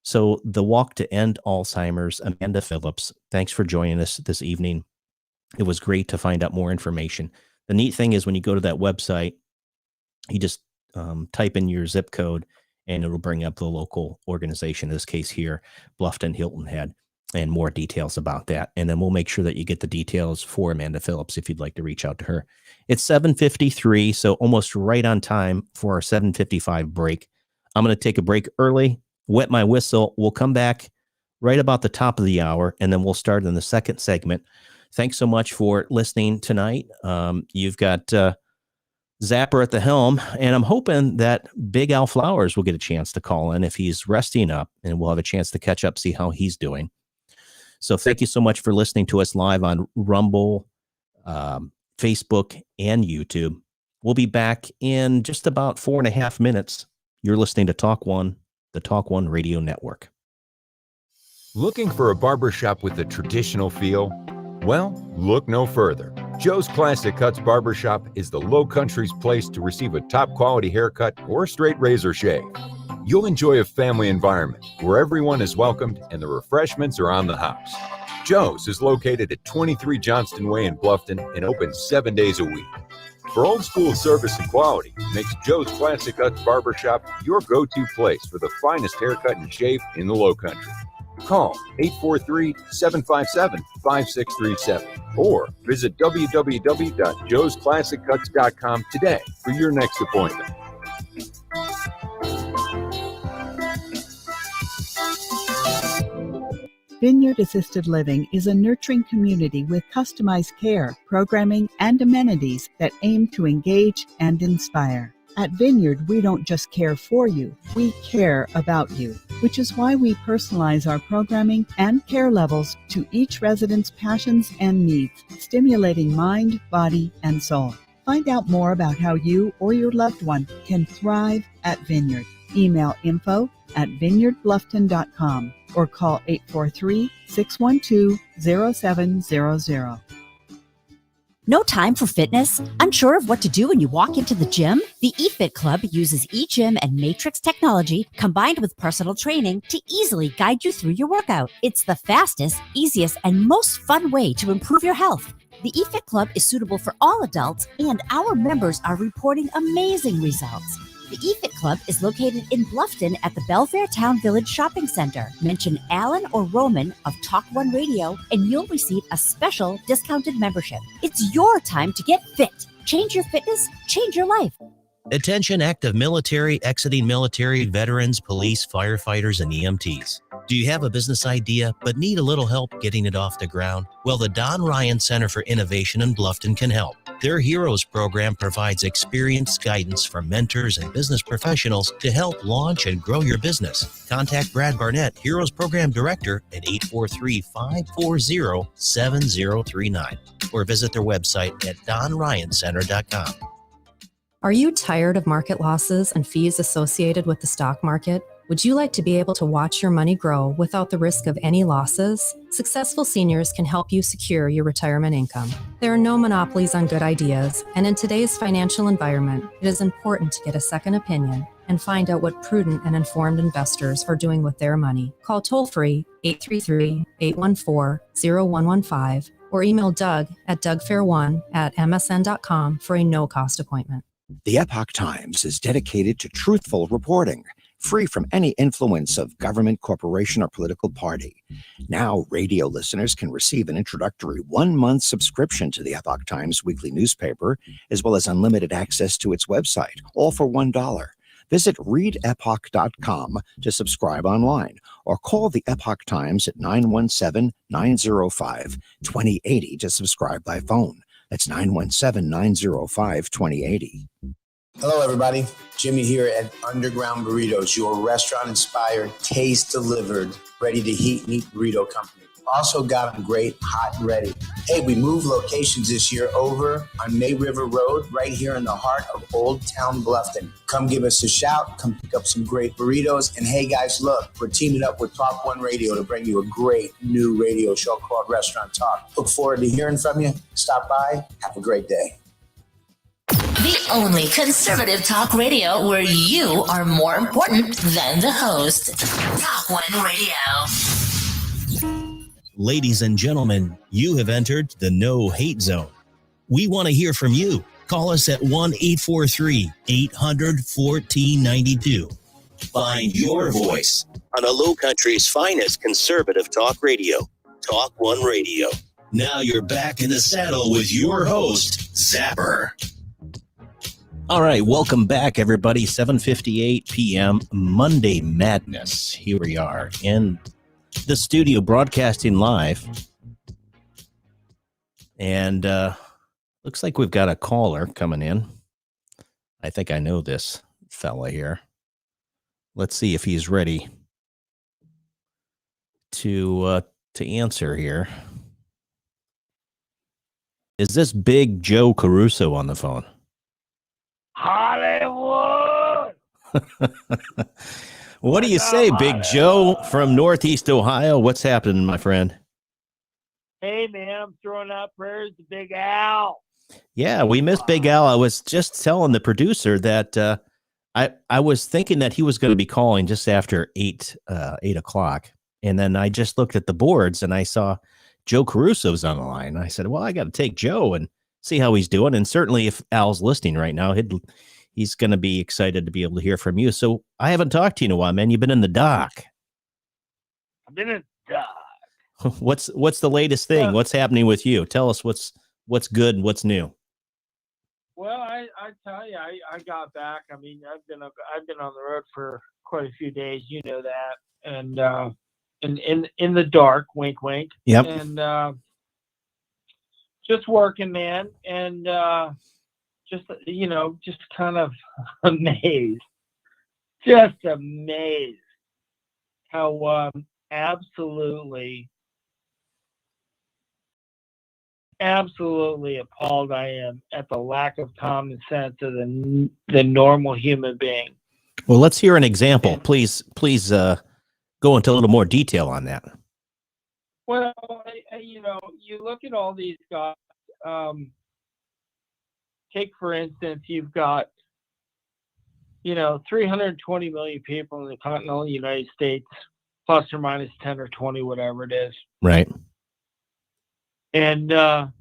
So the Walk to End Alzheimer's, Amanda Phillips, thanks for joining us this evening. It was great to find out more information. The neat thing is when you go to that website, you just type in your zip code and it'll bring up the local organization, in this case here, Bluffton, Hilton Head, and more details about that. And then we'll make sure that you get the details for Amanda Phillips if you'd like to reach out to her. It's 7:53, so almost right on time for our 7:55 break. I'm going to take a break early, wet my whistle. We'll come back right about the top of the hour, and then we'll start in the second segment. Thanks so much for listening tonight. You've got Zapper at the helm, and I'm hoping that Big Al Flowers will get a chance to call in if he's resting up, and we'll have a chance to catch up, see how he's doing. So thank you so much for listening to us live on Rumble, Facebook, and YouTube. We'll be back in just about 4.5 minutes. You're listening to Talk One, the Talk One Radio Network. Looking for a barbershop with a traditional feel? Well, look no further. Joe's Classic Cuts Barbershop is the Low Country's place to receive a top quality haircut or straight razor shave. You'll enjoy a family environment where everyone is welcomed and the refreshments are on the house. Joe's is located at 23 Johnston Way in Bluffton and open 7 days a week. For old school service and quality, makes Joe's Classic Cuts Barbershop your go-to place for the finest haircut and shave in the Low Country. Call 843-757-5637 or visit www.joesclassiccuts.com today for your next appointment. Vineyard Assisted Living is a nurturing community with customized care, programming, and amenities that aim to engage and inspire. At Vineyard, we don't just care for you, we care about you, which is why we personalize our programming and care levels to each resident's passions and needs, stimulating mind, body, and soul. Find out more about how you or your loved one can thrive at Vineyard. Email info@vineyardbluffton.com or call 843-612-0700. No time for fitness? Unsure of what to do when you walk into the gym? The eFit Club uses eGym and Matrix technology combined with personal training to easily guide you through your workout. It's the fastest, easiest, and most fun way to improve your health. The eFit Club is suitable for all adults, and our members are reporting amazing results. The eFit Club is located in Bluffton at the Belfair Town Village Shopping Center. Mention Alan or Roman of TalkOne Radio, and you'll receive a special discounted membership. It's your time to get fit. Change your fitness, change your life. Attention active military, exiting military, veterans, police, firefighters, and EMTs. Do you have a business idea but need a little help getting it off the ground? Well, the Don Ryan Center for Innovation in Bluffton can help. Their Heroes program provides experienced guidance from mentors and business professionals to help launch and grow your business. Contact Brad Barnett, Heroes Program Director, at 843-540-7039 or visit their website at donryancenter.com. Are you tired of market losses and fees associated with the stock market? Would you like to be able to watch your money grow without the risk of any losses? Successful Seniors can help you secure your retirement income. There are no monopolies on good ideas, and in today's financial environment, it is important to get a second opinion and find out what prudent and informed investors are doing with their money. Call toll-free 833-814-0115 or email Doug at dougfair1@msn.com for a no-cost appointment. The Epoch Times is dedicated to truthful reporting, free from any influence of government, corporation, or political party. Now, radio listeners can receive an introductory 1-month subscription to the Epoch Times weekly newspaper, as well as unlimited access to its website, all for $1. Visit readepoch.com to subscribe online, or call the Epoch Times at 917-905-2080 to subscribe by phone. That's 917-905-2080. Hello, everybody. Jimmy here at Underground Burritos, your restaurant-inspired, taste-delivered, ready-to-heat-and-eat burrito company. Also got them great, hot and ready. Hey, we moved locations this year over on May River Road, right here in the heart of Old Town Bluffton. Come give us a shout. Come pick up some great burritos. And hey, guys, look, we're teaming up with TalkOne Radio to bring you a great new radio show called Restaurant Talk. Look forward to hearing from you. Stop by. Have a great day. The only conservative talk radio where you are more important than the host. TalkOne Radio. Ladies and gentlemen, you have entered the No Hate Zone. We want to hear from you. Call us at 1-843-800-1492. Find your voice on the Low Country's finest conservative talk radio, TalkOne Radio. Now you're back in the saddle with your host, Zapper. All right, welcome back, everybody. 7:58 p.m. Monday Madness. Here we are in the studio broadcasting live. And looks like we've got a caller coming in. I think I know this fella here. Let's see if he's ready to answer here. Is this Big Joe Caruso on the phone? Hollywood! What do you say, Big Joe from Northeast Ohio? What's happening, my friend? Hey, man, I'm throwing out prayers to Big Al. Yeah, we missed Big Al. I was just telling the producer that I was thinking that he was going to be calling just after 8 o'clock. And then I just looked at the boards and I saw Joe Caruso's on the line. I said, well, I got to take Joe and see how he's doing. And certainly if Al's listening right now, he's going to be excited to be able to hear from you. So I haven't talked to you in a while, man. You've been in the dock. I've been in the dock. What's the latest thing? What's happening with you? Tell us what's good and what's new. Well, I tell you, I got back. I mean, I've been on the road for quite a few days. You know that, and in the dark, wink, wink. Yep. And just working, man. And just kind of amazed, just amazed how absolutely appalled I am at the lack of common sense of the normal human being. Well, let's hear an example. Please go into a little more detail on that. Well, you look at all these guys. Take, for instance, you've got, 320 million people in the continental United States, plus or minus 10 or 20, whatever it is. Right. And 10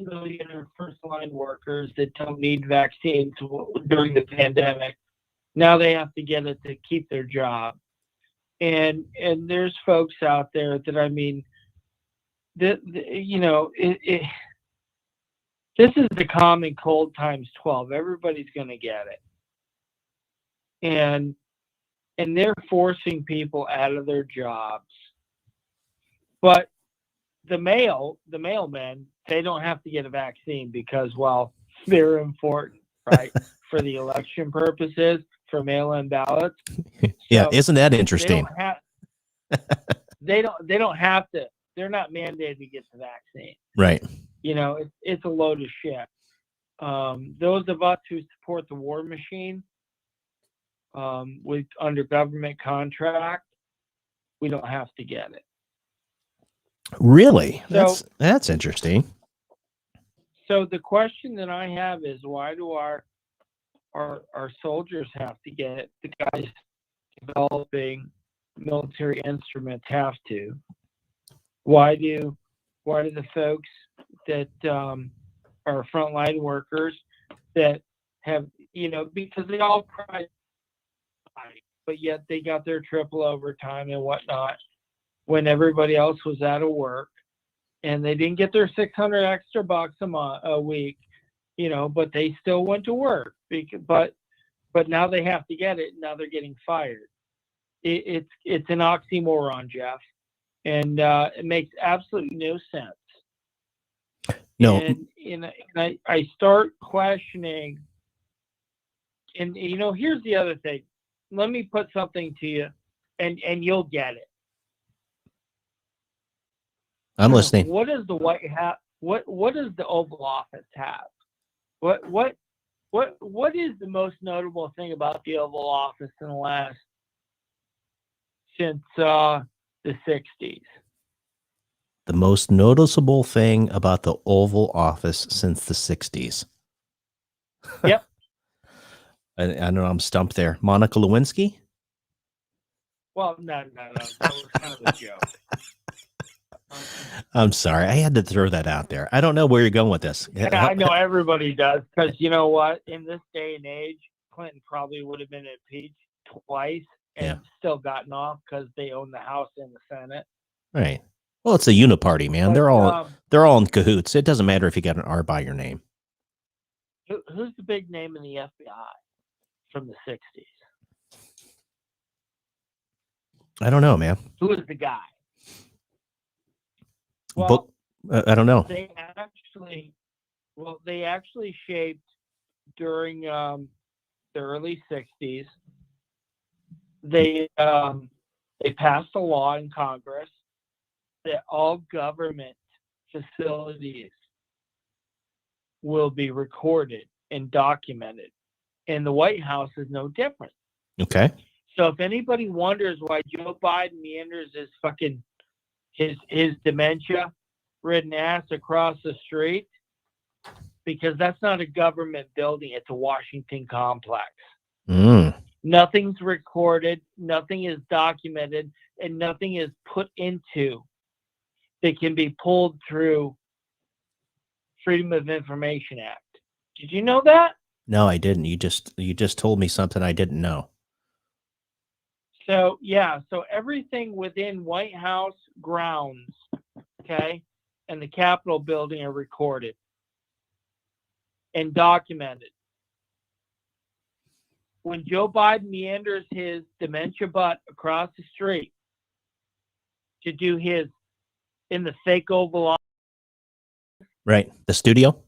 million are first-line workers that don't need vaccines during the pandemic. Now they have to get it to keep their job. And there's folks out there that, I mean, this is the common cold times 12. Everybody's going to get it. And they're forcing people out of their jobs. But the mailmen, they don't have to get a vaccine because, well, they're important, right? For the election purposes, for mail-in ballots. Yeah, So isn't that interesting? They don't have to. They're not mandated to get the vaccine. Right. It's a load of shit. Those of us who support the war machine, under government contract, we don't have to get it. Really? So, that's interesting. So the question that I have is, why do our soldiers have to get it? The guys developing military instruments have to. Why do the folks that are frontline workers that have, because they all cried, but yet they got their triple overtime and whatnot when everybody else was out of work, and they didn't get their 600 extra bucks a week, but they still went to work. But now they have to get it. Now they're getting fired. It's an oxymoron, Jeff, and it makes absolutely no sense. No. And I start questioning, and here's the other thing. Let me put something to you, and you'll get it. I'm listening. What does the White House? What does the Oval Office have? What is the most notable thing about the Oval Office since the 60s? The most noticeable thing about the Oval Office since the 60s. Yep. I know I'm stumped there. Monica Lewinsky? Well, no. That was kind of a joke. I'm sorry. I had to throw that out there. I don't know where you're going with this. Yeah, I know everybody does, because you know what? In this day and age, Clinton probably would have been impeached twice and still gotten off because they own the House and the Senate. Right. Well, it's a uniparty, man. But, they're all in cahoots. It doesn't matter if you got an R by your name. Who's the big name in the FBI from the 60s? I don't know, man. Who is the guy? Well, I don't know. They actually shaped during the early 60s. They passed a law in Congress that all government facilities will be recorded and documented, and the White House is no different. Okay. So if anybody wonders why Joe Biden meanders his dementia-ridden ass across the street, because that's not a government building; it's a Washington complex. Nothing's recorded, nothing is documented, and nothing is put into that can be pulled through Freedom of Information Act. Did you know that? No, I didn't. You just told me something I didn't know. So everything within White House grounds, okay, and the Capitol building are recorded and documented. When Joe Biden meanders his dementia butt across the street to do his in the fake Oval Office, right, the studio.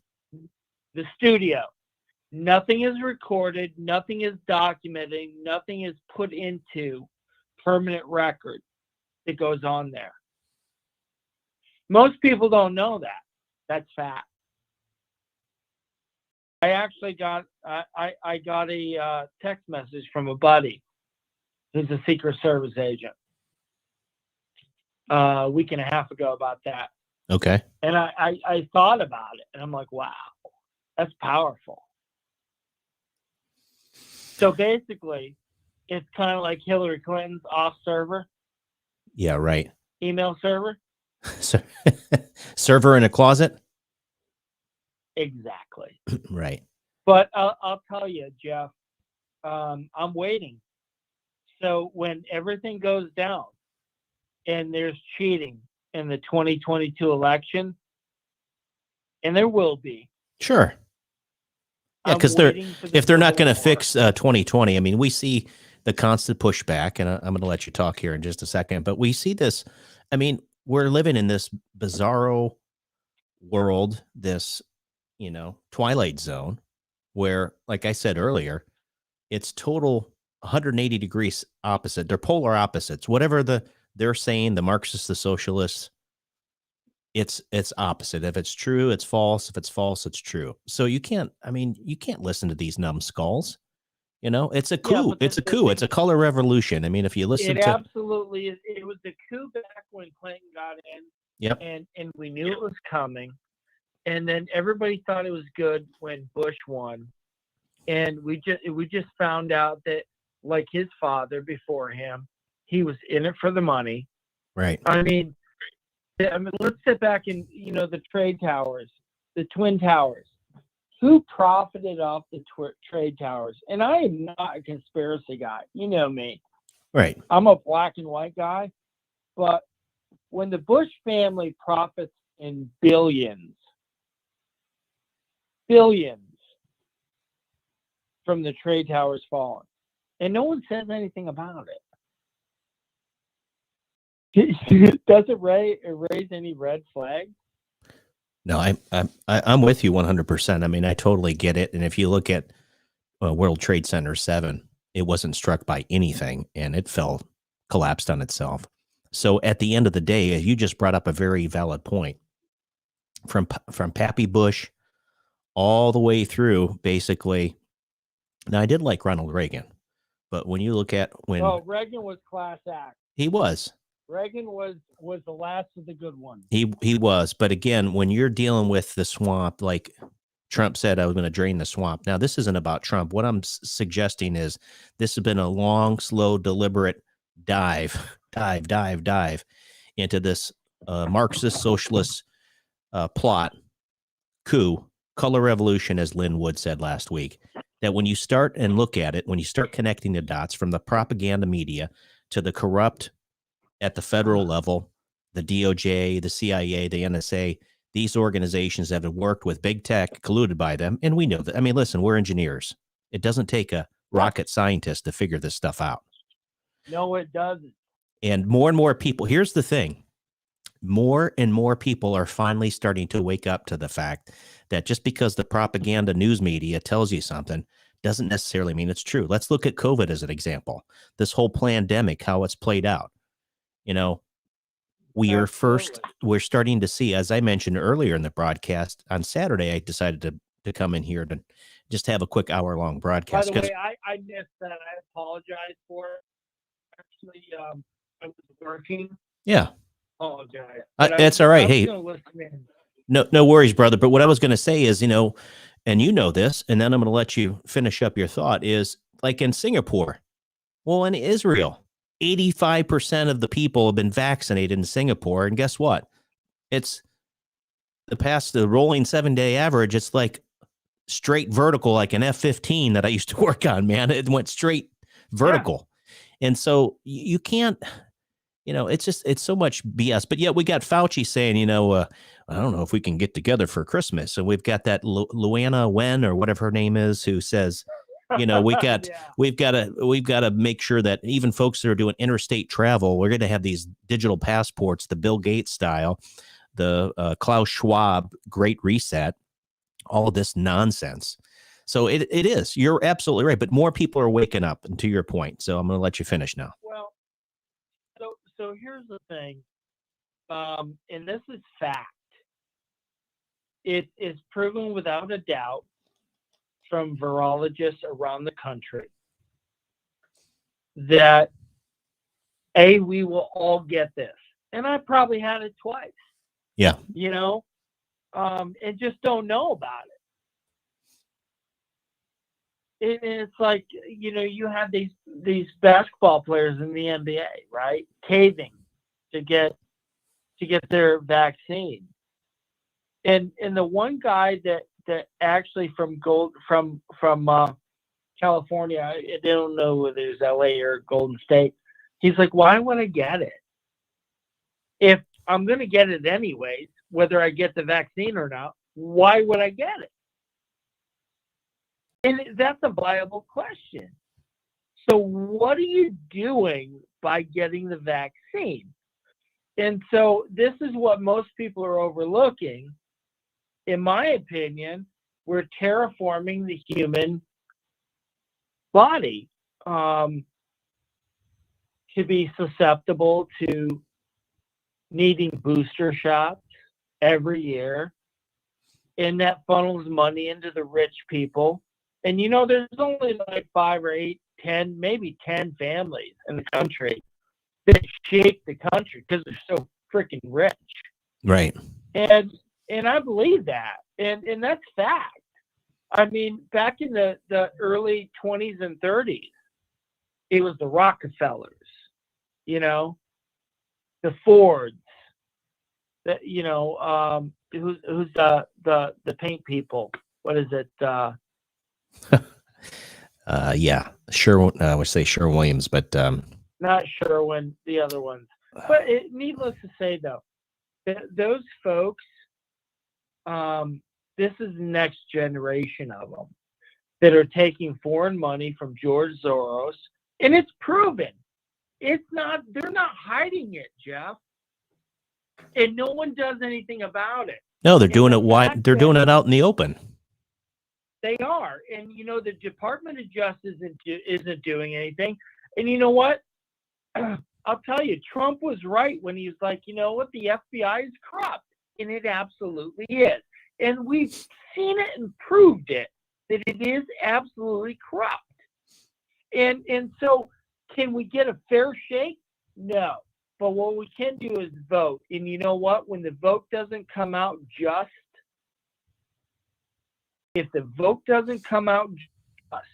The studio. Nothing is recorded. Nothing is documented. Nothing is put into permanent record that goes on there. Most people don't know that. That's fact. I actually got I got a text message from a buddy who's a Secret Service agent a week and a half ago about that. Okay. And I thought about it, and I'm like, wow, that's powerful. So basically, it's kind of like Hillary Clinton's off server. Yeah, right. Email server. Server in a closet. Exactly. Right. But I'll tell you, Jeff, I'm waiting. So when everything goes down and there's cheating in the 2022 election, and there will be. Sure. Yeah, because if they're not going to fix 2020, I mean, we see the constant pushback, and I'm going to let you talk here in just a second, but we see this. I mean, we're living in this bizarro world, this, twilight zone where, like I said earlier, it's total 180 degrees opposite. They're polar opposites. Whatever they're saying, the Marxists, the socialists, it's opposite. If it's true, it's false. If it's false, it's true. So you can't listen to these numbskulls. It's a coup. Yeah, it's a coup. It's a color revolution. I mean, if you listen to absolutely is. It was the coup back when Clinton got in. Yep. And we knew it was coming. And then everybody thought it was good when Bush won. And we just found out that, like his father before him, he was in it for the money. Right. I mean, let's sit back and, the trade towers, the Twin Towers. Who profited off the trade towers? And I am not a conspiracy guy. You know me. Right. I'm a black and white guy. But when the Bush family profits in billions from the trade towers falling, and no one says anything about it. Does it raise any red flags? No, I'm with you 100%. I mean, I totally get it. And if you look at World Trade Center 7, it wasn't struck by anything, and it collapsed on itself. So at the end of the day, you just brought up a very valid point. From Pappy Bush all the way through, basically. Now, I did like Ronald Reagan, but when you look at Reagan was class act. He was. Reagan was the last of the good ones. He was. But again, when you're dealing with the swamp, like Trump said, I was going to drain the swamp. Now, this isn't about Trump. What I'm suggesting is this has been a long, slow, deliberate dive into this Marxist socialist plot, coup, color revolution, as Lynn Wood said last week, that when you start and look at it, when you start connecting the dots from the propaganda media to the corrupt at the federal level, the DOJ, the CIA, the NSA, these organizations that have worked with big tech, colluded by them, and we know that. I mean, listen, we're engineers. It doesn't take a rocket scientist to figure this stuff out. No, it doesn't. And more people, here's the thing. More and more people are finally starting to wake up to the fact that just because the propaganda news media tells you something doesn't necessarily mean it's true. Let's look at COVID as an example. This whole pandemic, how it's played out. We're starting to see, as I mentioned earlier in the broadcast, on Saturday, I decided to come in here to just have a quick hour-long broadcast. By the way, I missed that. I apologize for it. Actually, I was working. Yeah. Apologize. That's all right. Hey, no worries, brother. But what I was going to say is, and you know this, and then I'm going to let you finish up your thought, is like in Singapore, well, in Israel, 85% of the people have been vaccinated in Singapore. And guess what? It's the rolling 7-day average. It's like straight vertical, like an F-15 that I used to work on, man. It went straight vertical. Yeah. And so you can't, it's so much BS. But yet we got Fauci saying, I don't know if we can get together for Christmas. And we've got that Luana Wen or whatever her name is, who says, we've got to make sure that even folks that are doing interstate travel, we're going to have these digital passports, the Bill Gates style, the Klaus Schwab Great Reset, all of this nonsense. So it is. You're absolutely right. But more people are waking up, and to your point. So I'm going to let you finish now. Well, so here's the thing, and this is fact. It is proven without a doubt from virologists around the country that we will all get this, and I probably had it twice. Yeah. And just don't know about it. It's like, you have these basketball players in the NBA, right? Caving to get their vaccine. And the one guy that actually from California, I don't know whether it was LA or Golden State. He's like, why would I get it? If I'm going to get it anyways, whether I get the vaccine or not, why would I get it? And that's a viable question. So what are you doing by getting the vaccine? And so this is what most people are overlooking. In my opinion, we're terraforming the human body to be susceptible to needing booster shots every year. And that funnels money into the rich people. And there's only like 5 or 8, 10, maybe 10 families in the country that shape the country because they're so freaking rich. Right. And I believe that. And that's fact. I mean, back in the early 20s and 30s, it was the Rockefellers, the Fords, who's the paint people? What is it? Yeah, sure. I would say Sherwin-Williams, but not Sherwin, the other ones. But needless to say, though, those folks, this is the next generation of them that are taking foreign money from George Soros, and it's proven. They're not hiding it, Jeff, and no one does anything about it. No, they're doing it. Why they're doing it out in the open? They are, and the Department of Justice isn't doing anything. And you know what? I'll tell you, Trump was right when he was like, you know what, the FBI is corrupt, and it absolutely is. And we've seen it and proved it that it is absolutely corrupt. And so, can we get a fair shake? No. But what we can do is vote. And you know what? When the vote doesn't come out just, if the vote doesn't come out just,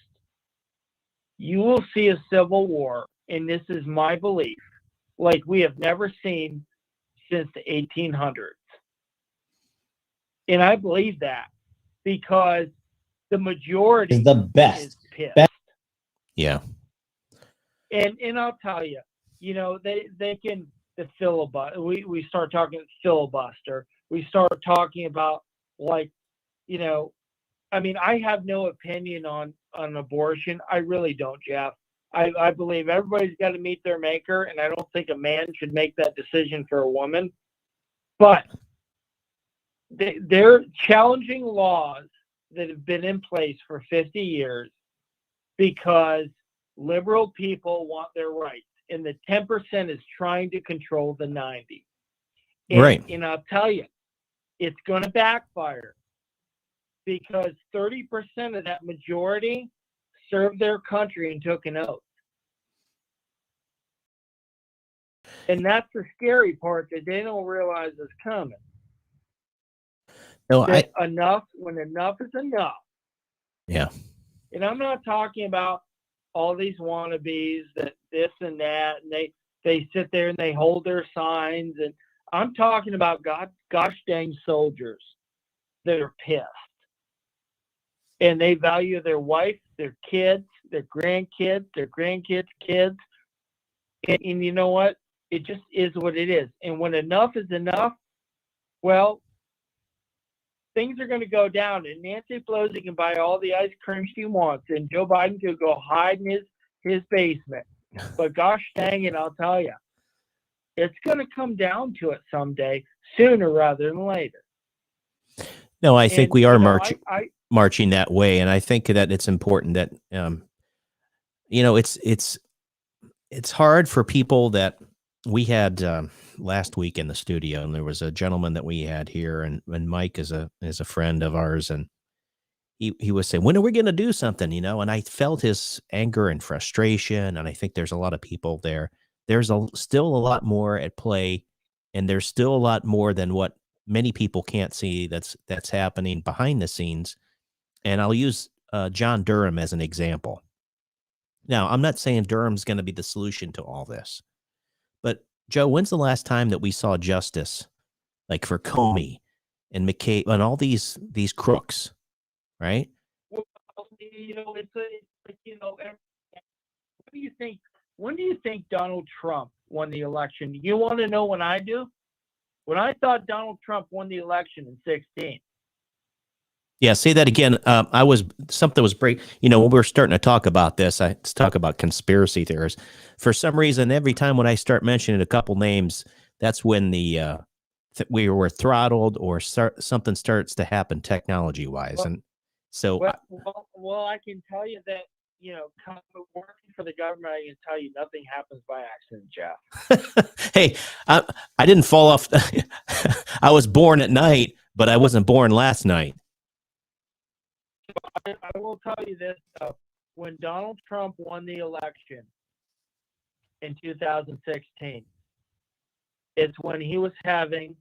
you will see a civil war. And this is my belief, like we have never seen since the 1800s. And I believe that because the majority is the best. Is pissed. Yeah. And I'll tell you, they can the filibuster. We start talking filibuster. We start talking about I have no opinion on abortion. I really don't, Jeff. I believe everybody's got to meet their maker, and I don't think a man should make that decision for a woman. But they're challenging laws that have been in place for 50 years because liberal people want their rights, and the 10% is trying to control the 90%. Right. And I'll tell you, it's going to backfire because 30% of that majority served their country and took an oath. And that's the scary part that they don't realize is coming. No, When enough is enough. Yeah. And I'm not talking about all these wannabes that this and that, and they sit there and they hold their signs. And I'm talking about gosh dang soldiers that are pissed. And they value their wife, their kids, their grandkids, kids. And you know what? It just is what it is. And when enough is enough, well, things are going to go down. And Nancy Pelosi can buy all the ice cream she wants. And Joe Biden can go hide in his basement. But gosh dang it, I'll tell you, it's going to come down to it someday, sooner rather than later. No, I think we are marching. marching that way. And I think that it's important that, it's hard for people that we had last week in the studio, and there was a gentleman that we had here, and Mike is a friend of ours, and he was saying, when are we going to do something, and I felt his anger and frustration. And I think there's a lot of people there. There's still a lot more at play, and there's still a lot more than what many people can't see that's happening behind the scenes. And I'll use John Durham as an example. Now, I'm not saying Durham's going to be the solution to all this, but Joe, when's the last time that we saw justice, like for Comey and McCabe and all these crooks, right? Well, it's like, what do you think? When do you think Donald Trump won the election? You want to know when I do? When I thought Donald Trump won the election in 2016. Yeah, say that again. Something was break. When we were starting to talk about this, I talk about conspiracy theories. For some reason, every time when I start mentioning a couple names, that's when we were throttled or something starts to happen technology wise. And so, well, I can tell you that working for the government, I can tell you nothing happens by accident, Jeff. Hey, I didn't fall off. I was born at night, but I wasn't born last night. I will tell you this, though. When Donald Trump won the election in 2016, it's when he was having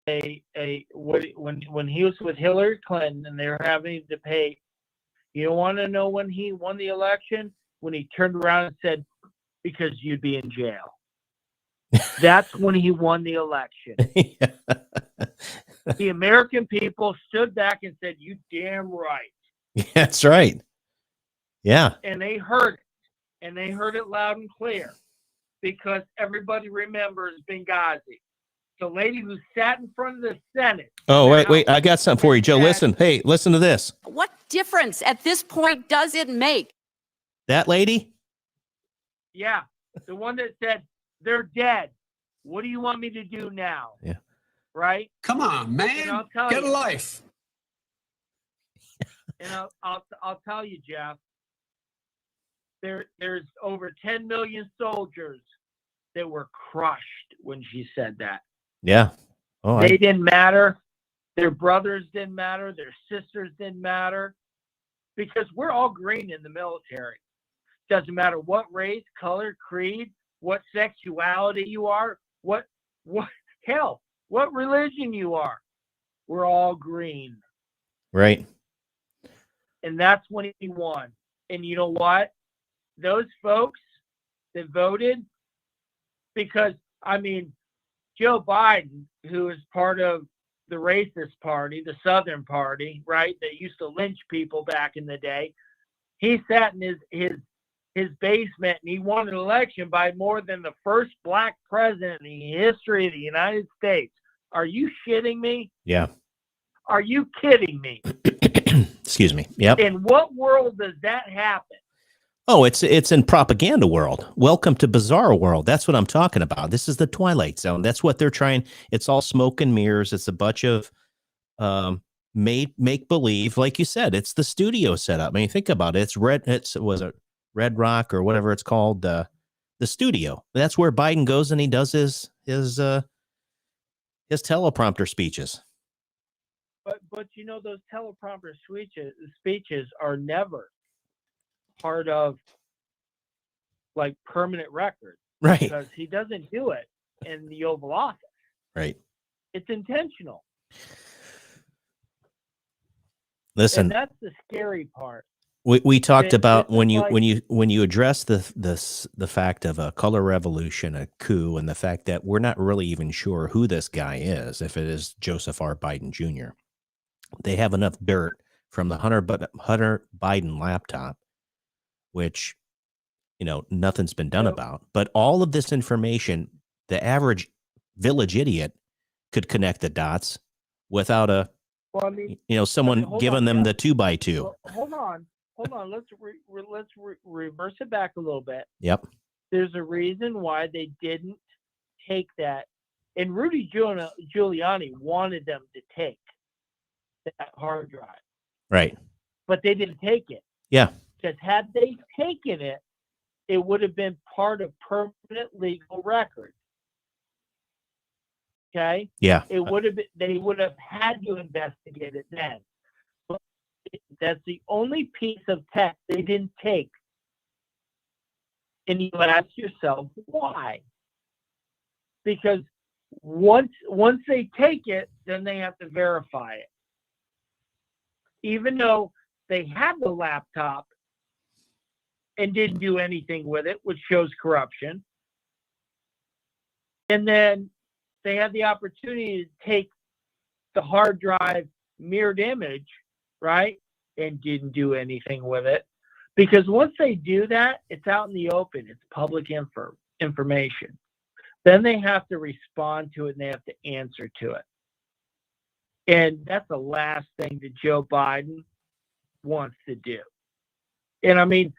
when he was with Hillary Clinton and they were having a debate. You want to know when he won the election? When he turned around and said, because you'd be in jail. That's when he won the election. The American people stood back and said, you damn right. That's right. Yeah. And they heard it. And they heard it loud and clear. Because everybody remembers Benghazi. The lady who sat in front of the Senate. Oh, wait. I got something for you, Joe. Listen. Hey, listen to this. What difference at this point does it make? That lady? Yeah. The one that said, they're dead. What do you want me to do now? Yeah. Right? Come on, man. Get a life. And I'll tell you, Jeff, there's over 10 million soldiers that were crushed when she said that. Yeah. Oh, they didn't matter. Their brothers didn't matter. Their sisters didn't matter. Because we're all green in the military. Doesn't matter what race, color, creed, what sexuality you are, what religion you are. We're all green. Right. And that's when he won. And you know what? Those folks that voted, because, Joe Biden, who is part of the racist party, the Southern Party, right, that used to lynch people back in the day, he sat in his basement and he won an election by more than the first black president in the history of the United States. Are you shitting me? Yeah. Are you kidding me? Excuse me. Yep. In what world does that happen? Oh, it's in propaganda world. Welcome to bizarre world. That's what I'm talking about. This is the Twilight Zone. That's what they're trying. It's all smoke and mirrors. It's a bunch of make believe. Like you said, it's the studio setup. Think about it. Was it Red Rock or whatever it's called? The studio. That's where Biden goes and he does his teleprompter speeches. But those teleprompter speeches are never part of like permanent record, right? Because he doesn't do it in the Oval Office, right? It's intentional. Listen, and that's the scary part. We talked about when you address the fact of a color revolution, a coup, and the fact that we're not really even sure who this guy is, if it is Joseph R. Biden Jr. They have enough dirt from the Hunter Biden laptop, which, nothing's been done about. But all of this information, the average village idiot could connect the dots without someone giving them the 2x2. Well, hold on. Let's reverse it back a little bit. Yep. There's a reason why they didn't take that, and Rudy Giuliani wanted them to take. that hard drive. Right. But they didn't take it. Yeah. Because had they taken it, it would have been part of permanent legal record. Okay? Yeah. It would have been, they would have had to investigate it then. But that's the only piece of tech they didn't take. And you ask yourself, why? Because once they take it, then they have to verify it. Even though they had the laptop and didn't do anything with it, which shows corruption. And then they had the opportunity to take the hard drive mirrored image, right? And didn't do anything with it. Because once they do that, it's out in the open. It's public information. Then they have to respond to it and they have to answer to it. And that's the last thing that Joe Biden wants to do. And I mean,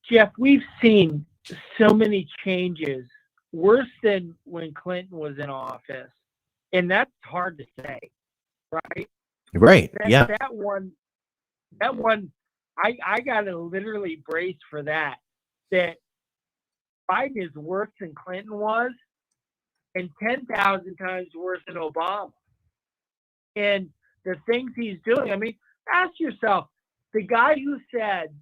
Jeff, we've seen so many changes, worse than when Clinton was in office. And that's hard to say, right? Right. Yeah. That one, I got to literally brace for that. That Biden is worse than Clinton was, and 10,000 times worse than Obama. And the things he's doing, I mean, ask yourself, the guy who said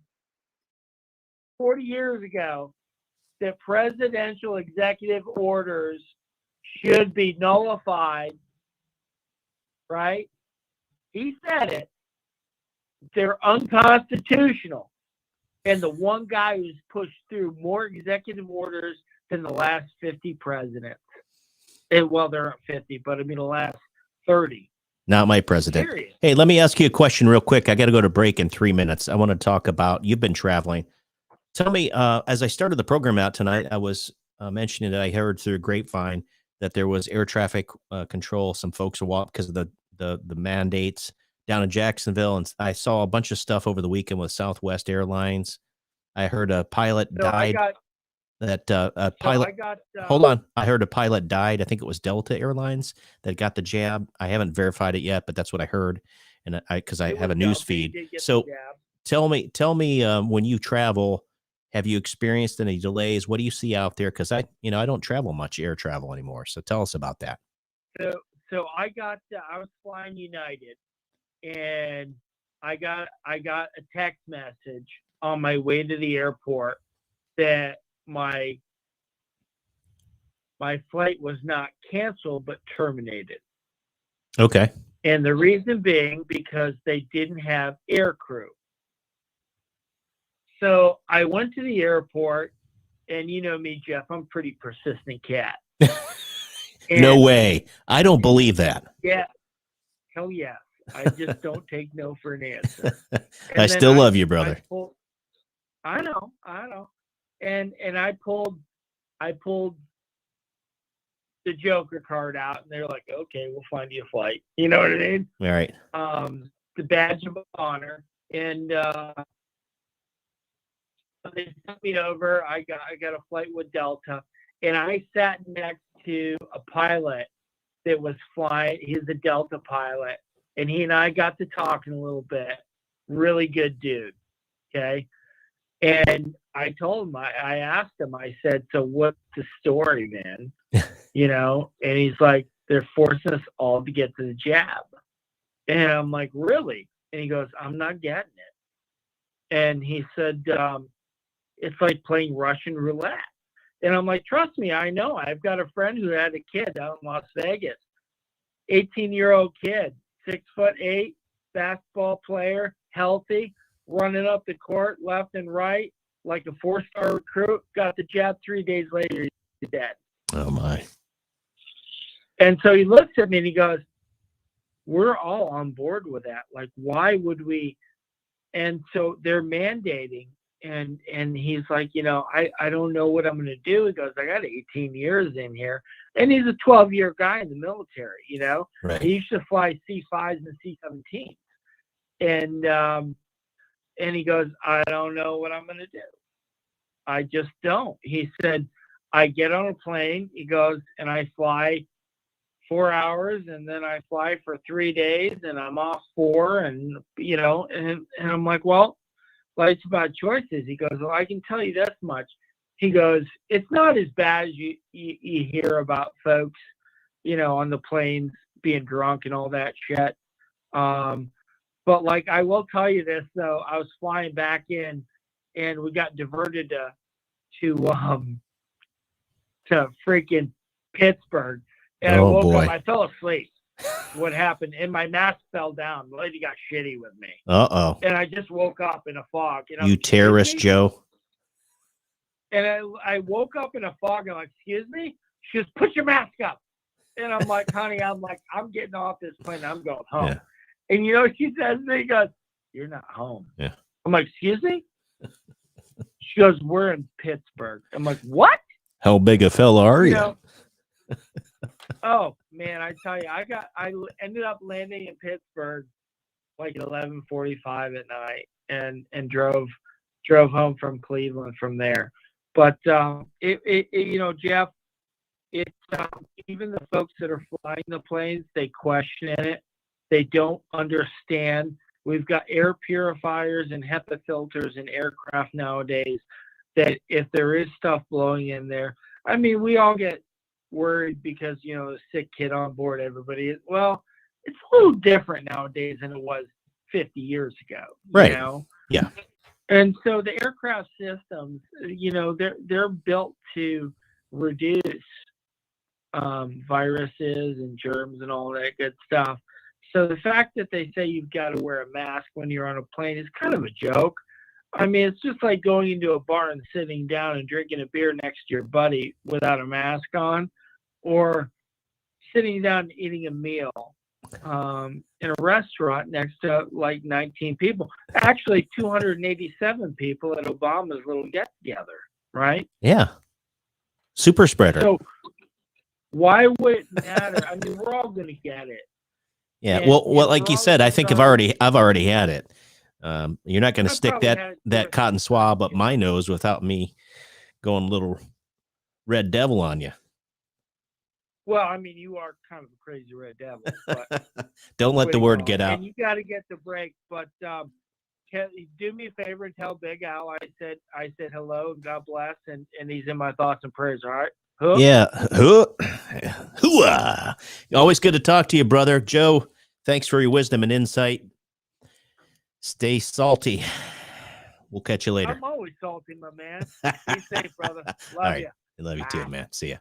40 years ago that presidential executive orders should be nullified, right? He said it. They're unconstitutional. And the one guy who's pushed through more executive orders than the last 50 presidents. And, well, there aren't 50, but I mean the last 30. Not my president. Period. Hey, let me ask you a question real quick. I got to go to break in 3 minutes. I want to talk about, you've been traveling. Tell me, as I started the program out tonight, I was mentioning that I heard through a grapevine that there was air traffic control. Some folks are walking because of the mandates down in Jacksonville. And I saw a bunch of stuff over the weekend with Southwest Airlines. I heard a pilot died. Hold on. I heard a pilot died. I think it was Delta Airlines that got the jab. I haven't verified it yet, but that's what I heard. And because I have a news feed. So tell me when you travel, have you experienced any delays? What do you see out there? Because I don't travel much air travel anymore. So tell us about that. So I was flying United, and I got a text message on my way to the airport that my flight was not canceled but terminated. Okay. And the reason being because they didn't have air crew. So I went to the airport, and you know me, Jeff, I'm a pretty persistent cat. No way. I don't believe that. Yeah. Hell yes. I just don't take no for an answer. I still love you, brother. I know. And I pulled the Joker card out, and they're like, okay, we'll find you a flight. You know what I mean? All right. The badge of honor. And they sent me over. I got a flight with Delta, and I sat next to a pilot that was flying. He's a Delta pilot, and he and I got to talking a little bit. Really good dude. Okay. And I told him, I asked him, I said, so what's the story, man? And he's like, they're forcing us all to get to the jab. And I'm like, really? And he goes, I'm not getting it. And he said, it's like playing Russian roulette. And I'm like, trust me, I know. I've got a friend who had a kid out in Las Vegas, 18-year-old kid, 6'8", basketball player, healthy, running up the court left and right like a 4-star recruit, got the jab 3 days later, he's dead. Oh, my. And so he looks at me and he goes, we're all on board with that. Like, why would we? And so they're mandating. And he's like, I don't know what I'm going to do. He goes, I got 18 years in here. And he's a 12-year guy in the military, Right. He used to fly C-5s and C-17s. And he goes, I don't know what I'm going to do. I just don't. He said, I get on a plane, he goes, and I fly 4 hours, and then I fly for 3 days, and I'm off 4, and and I'm like, well, life's about choices. He goes, well, I can tell you this much. He goes, it's not as bad as you hear about folks, on the planes being drunk and all that shit. But like, I will tell you this though, I was flying back in, and we got diverted to freaking Pittsburgh, and I woke up. I fell asleep. What happened? And my mask fell down. The lady got shitty with me. Uh-oh. And I just woke up in a fog. And You terrorist, Joe. And I woke up in a fog. I'm like, excuse me? She goes, put your mask up. And I'm like, honey, I'm getting off this plane. I'm going home. Yeah. And she says to me, she goes, you're not home. Yeah. I'm like, excuse me? She goes, we're in Pittsburgh. I'm like, what? How big a fella are you? Oh man, I tell you, I ended up landing in Pittsburgh like at 11:45 at night, and drove home from Cleveland from there. But Jeff, even the folks that are flying the planes, they question it. They don't understand. We've got air purifiers and HEPA filters in aircraft nowadays that if there is stuff blowing in there, I mean, we all get worried because, a sick kid on board, everybody. Well, it's a little different nowadays than it was 50 years ago. Right. Yeah. And so the aircraft systems, they're built to reduce viruses and germs and all that good stuff. So the fact that they say you've got to wear a mask when you're on a plane is kind of a joke. I mean, it's just like going into a bar and sitting down and drinking a beer next to your buddy without a mask on, or sitting down and eating a meal in a restaurant next to like 19 people. Actually, 287 people at Obama's little get-together, right? Yeah. Super spreader. So why would it matter? I mean, we're all going to get it. Yeah. And, well, like you said, I think I've already had it. You're not going to stick that cotton swab up my nose without me going a little red devil on you. Well, I mean, you are kind of a crazy red devil. But don't let the word get out. And you got to get the break. But do me a favor and tell Big Al I said hello and God bless, and he's in my thoughts and prayers. All right. Huh? Yeah. Hooah. Always good to talk to you, brother. Joe, thanks for your wisdom and insight. Stay salty. We'll catch you later. I'm always salty, my man. Be safe, brother. Love right. you. I love you too, man. See ya.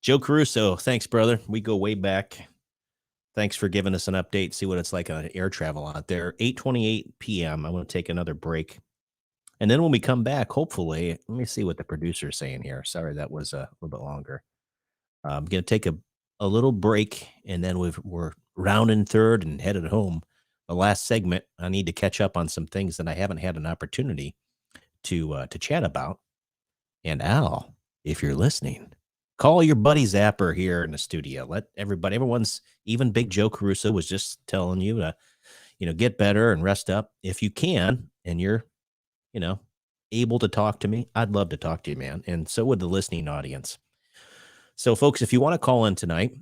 Joe Caruso, thanks, brother. We go way back. Thanks for giving us an update. See what it's like on air travel out there. 8:28 p.m. I want to take another break. And then when we come back, hopefully, let me see what the producer's saying here. Sorry, that was a little bit longer. I'm going to take a little break, and then we're rounding third and headed home. The last segment, I need to catch up on some things that I haven't had an opportunity to chat about. And Al, if you're listening, call your buddy Zapper here in the studio. Let everyone's, even Big Joe Caruso was just telling you to, get better and rest up if you can, and you're, able to talk to me. I'd love to talk to you, man. And so would the listening audience. So folks, if you want to call in tonight,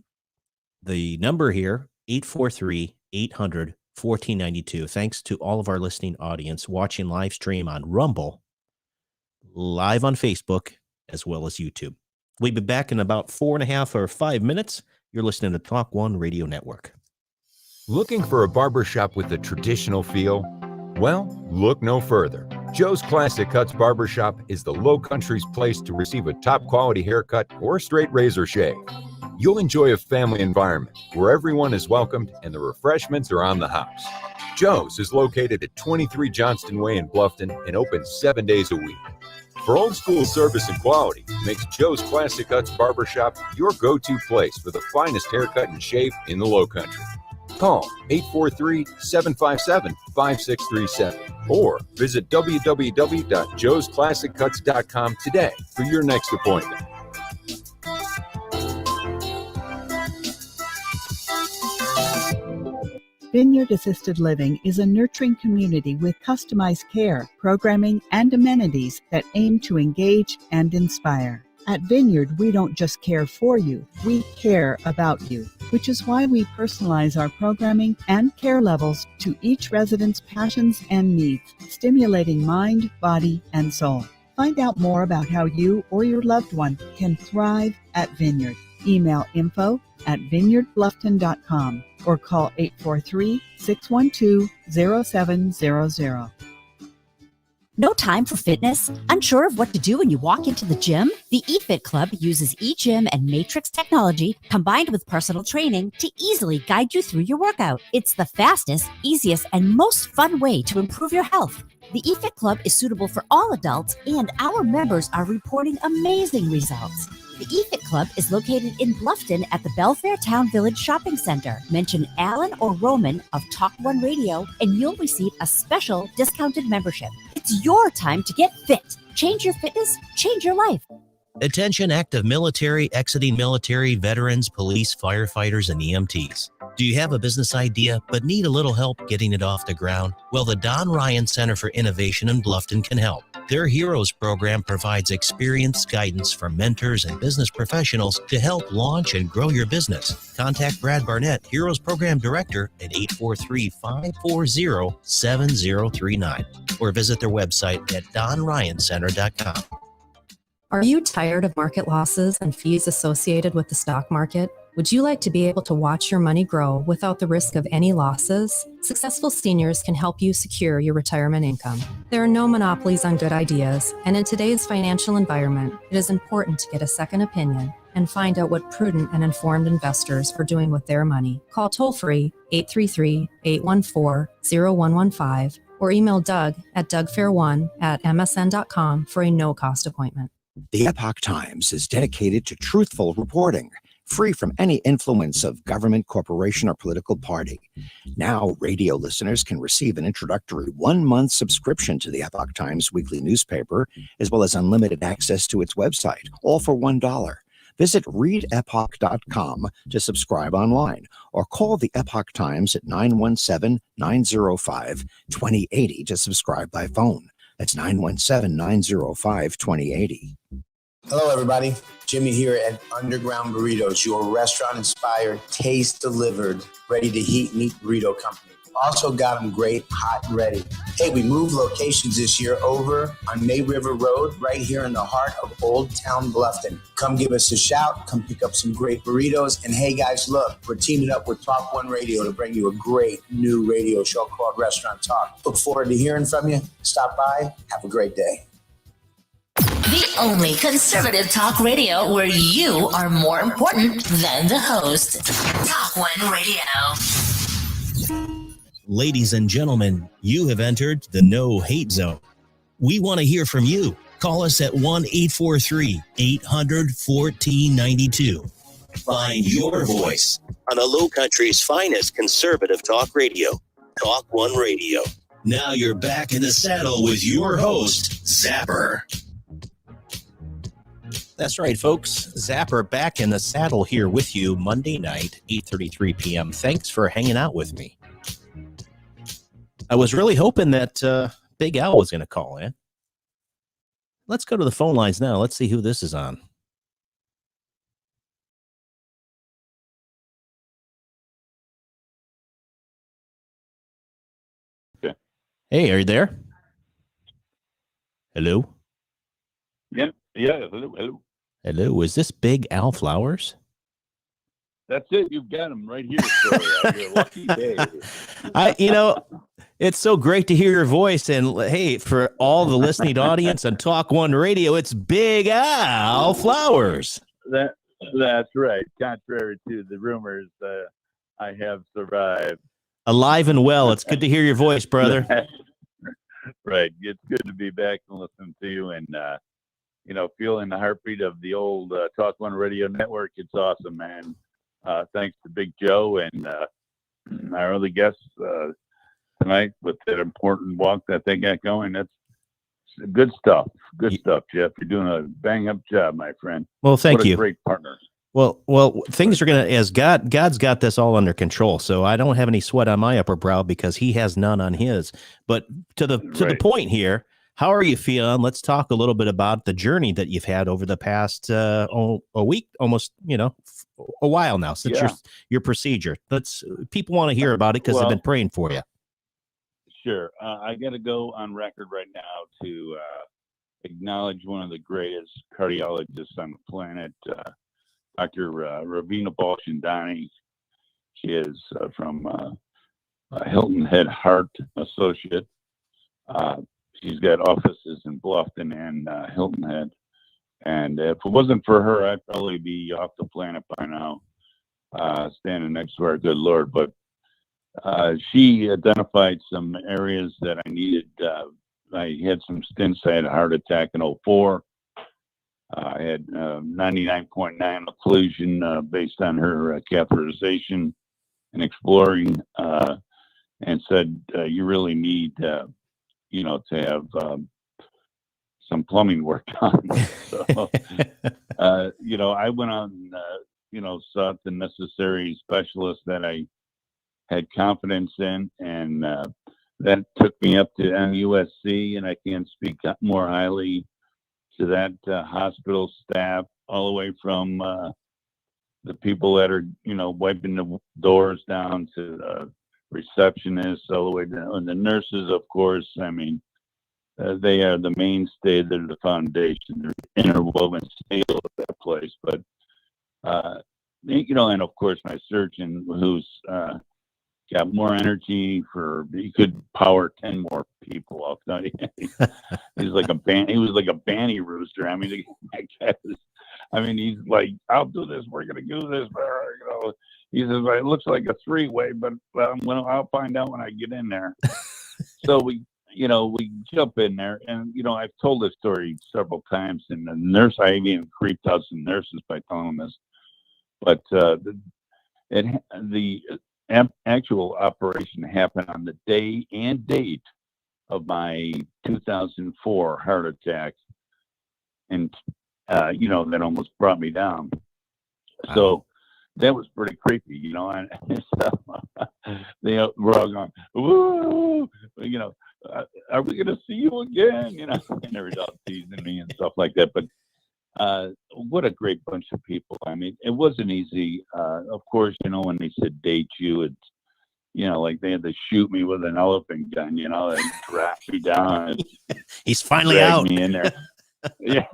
the number here, 843-800-1492. Thanks to all of our listening audience watching live stream on Rumble, live on Facebook, as well as YouTube. We'll be back in about 4.5 or 5 minutes. You're listening to TalkOne Radio Network. Looking for a barbershop with a traditional feel? Well, look no further. Joe's Classic Cuts Barbershop is the Low Country's place to receive a top quality haircut or straight razor shave. You'll enjoy a family environment where everyone is welcomed and the refreshments are on the house. Joe's is located at 23 Johnston Way in Bluffton and open 7 days a week. For old school service and quality, makes Joe's Classic Cuts Barbershop your go-to place for the finest haircut and shave in the Low Country. Call 843-757-5637 or visit www.joesclassiccuts.com today for your next appointment. Vineyard Assisted Living is a nurturing community with customized care, programming, and amenities that aim to engage and inspire. At Vineyard, we don't just care for you, we care about you, which is why we personalize our programming and care levels to each resident's passions and needs, stimulating mind, body, and soul. Find out more about how you or your loved one can thrive at Vineyard. Email info@vineyardbluffton.com or call 843-612-0700. No time for fitness? Unsure of what to do when you walk into the gym? The eFit Club uses eGym and Matrix technology combined with personal training to easily guide you through your workout. It's the fastest, easiest, and most fun way to improve your health. The eFit Club is suitable for all adults, and our members are reporting amazing results. The eFit Club is located in Bluffton at the Belfair Town Village Shopping Center. Mention Alan or Roman of TalkOne Radio, and you'll receive a special discounted membership. It's your time to get fit. Change your fitness, change your life. Attention active military, exiting military, veterans, police, firefighters, and EMTs. Do you have a business idea but need a little help getting it off the ground? Well, the Don Ryan Center for Innovation in Bluffton can help. Their Heroes program provides experienced guidance from mentors and business professionals to help launch and grow your business. Contact Brad Barnett, Heroes Program Director, at 843-540-7039 or visit their website at donryancenter.com. Are you tired of market losses and fees associated with the stock market? Would you like to be able to watch your money grow without the risk of any losses? Successful seniors can help you secure your retirement income. There are no monopolies on good ideas, and in today's financial environment, it is important to get a second opinion and find out what prudent and informed investors are doing with their money. Call toll-free 833-814-0115 or email Doug at dougfair1@msn.com for a no-cost appointment. The Epoch Times is dedicated to truthful reporting, free from any influence of government, corporation, or political party. Now, radio listeners can receive an introductory 1-month subscription to the Epoch Times weekly newspaper, as well as unlimited access to its website, all for $1. Visit readepoch.com to subscribe online, or call the Epoch Times at 917-905-2080 to subscribe by phone. That's 917-905-2080. Hello, everybody. Jimmy here at Underground Burritos, your restaurant-inspired, taste-delivered, ready-to-heat meat burrito company. Also got them great, hot and ready. Hey, we moved locations this year over on May River Road, right here in the heart of Old Town Bluffton. Come give us a shout. Come pick up some great burritos. And hey, guys, look, we're teaming up with TalkOne Radio to bring you a great new radio show called Restaurant Talk. Look forward to hearing from you. Stop by. Have a great day. The only conservative talk radio where you are more important than the host. TalkOne Radio. Ladies and gentlemen, you have entered the No Hate Zone. We want to hear from you. Call us at 1-843-800-1492. Find your voice on the Low Country's finest conservative talk radio, TalkOne Radio. Now you're back in the saddle with your host, Zapper. That's right, folks. Zapper back in the saddle here with you Monday night, 8:33 p.m. Thanks for hanging out with me. I was really hoping that Big Al was going to call in. Let's go to the phone lines now. Let's see who this is on. Okay. Hey, are you there? Hello? Yeah, hello. Hello, is this Big Al Flowers? That's it. You've got him right here. So, you're a lucky day. It's so great to hear your voice. And hey, for all the listening audience on TalkOne Radio, it's Big Al Flowers. That's right. Contrary to the rumors, I have survived. Alive and well. It's good to hear your voice, brother. Right. It's good to be back and listen to you and, feeling the heartbeat of the old TalkOne Radio Network. It's awesome, man. Thanks to Big Joe and our other guests tonight with that important walk that they got going. That's good stuff. Good stuff, Jeff. You're doing a bang-up job, my friend. Well, thank you. Great partner. Well, things are going to, as God's got this all under control. So I don't have any sweat on my upper brow because he has none on his. But to the point here, How are you feeling? Let's talk a little bit about the journey that you've had over the past a week, almost, a while now since your procedure. People want to hear about it because they've been praying for you. Sure. I got to go on record right now to acknowledge one of the greatest cardiologists on the planet, Dr. Ravina Balshandani. She is from Hilton Head Heart Associate. She's got offices in Bluffton and Hilton Head. And if it wasn't for her, I'd probably be off the planet by now, standing next to our good Lord. But she identified some areas that I needed. I had some stints. I had a heart attack in 2004. I had 99.9 occlusion based on her catheterization and exploring, and said, you really need, to have some plumbing work done. So, I went on, sought the necessary specialists that I had confidence in, and that took me up to MUSC, and I can't speak more highly to that hospital staff, all the way from the people that are, wiping the doors down to the receptionists, all the way down, and the nurses, of course. I mean, they are the mainstay. They're the foundation. They're interwoven steel of that place. But, and of course, my surgeon, who's got more energy he could power 10 more people. I'll tell you. He was like a banny rooster. I mean, he's like, I'll do this. We're going to do this. He says, it looks like a three-way, but I'll find out when I get in there. So we jump in there, and, I've told this story several times, and the nurse, I even creeped out some nurses by telling them this, but the actual operation happened on the day and date of my 2004 heart attack, and that almost brought me down. Wow. So that was pretty creepy, and so they were all going, "Woo!" Are we going to see you again? And they were all teasing me and stuff like that. But what a great bunch of people. I mean, it wasn't easy. Of course, when they sedate you, it's, like they had to shoot me with an elephant gun, and drop me down. He's finally out. Me in there. Yeah.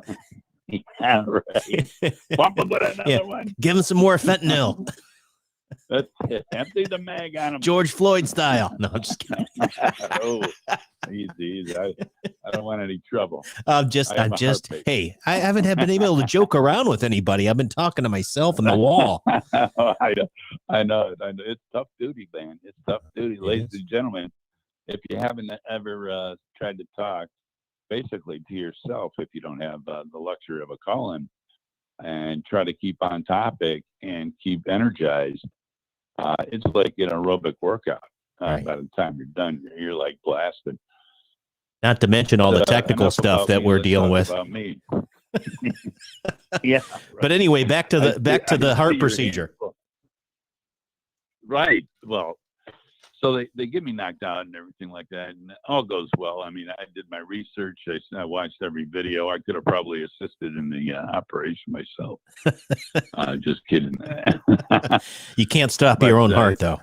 Yeah, right. Bump him with another one. Give him some more fentanyl. That's it. Empty the mag on him. George Floyd style. No, I'm just kidding. Oh, easy. I don't want any trouble. Hey, I haven't been able to joke around with anybody. I've been talking to myself on the wall. I know. It's tough duty, man. It's tough duty. Ladies and gentlemen, if you haven't ever tried to talk basically to yourself, if you don't have the luxury of a call-in, and try to keep on topic and keep energized, it's like an aerobic workout. Right. By the time you're done, you're like blasted. Not to mention all the technical stuff that we're dealing with. About me. Yeah. Right. But anyway, back to the heart procedure. Right. Well, so they get me knocked out and everything like that, and all goes well. I mean, I did my research. I watched every video. I could have probably assisted in the operation myself. Just kidding. You can't stop your own heart, though.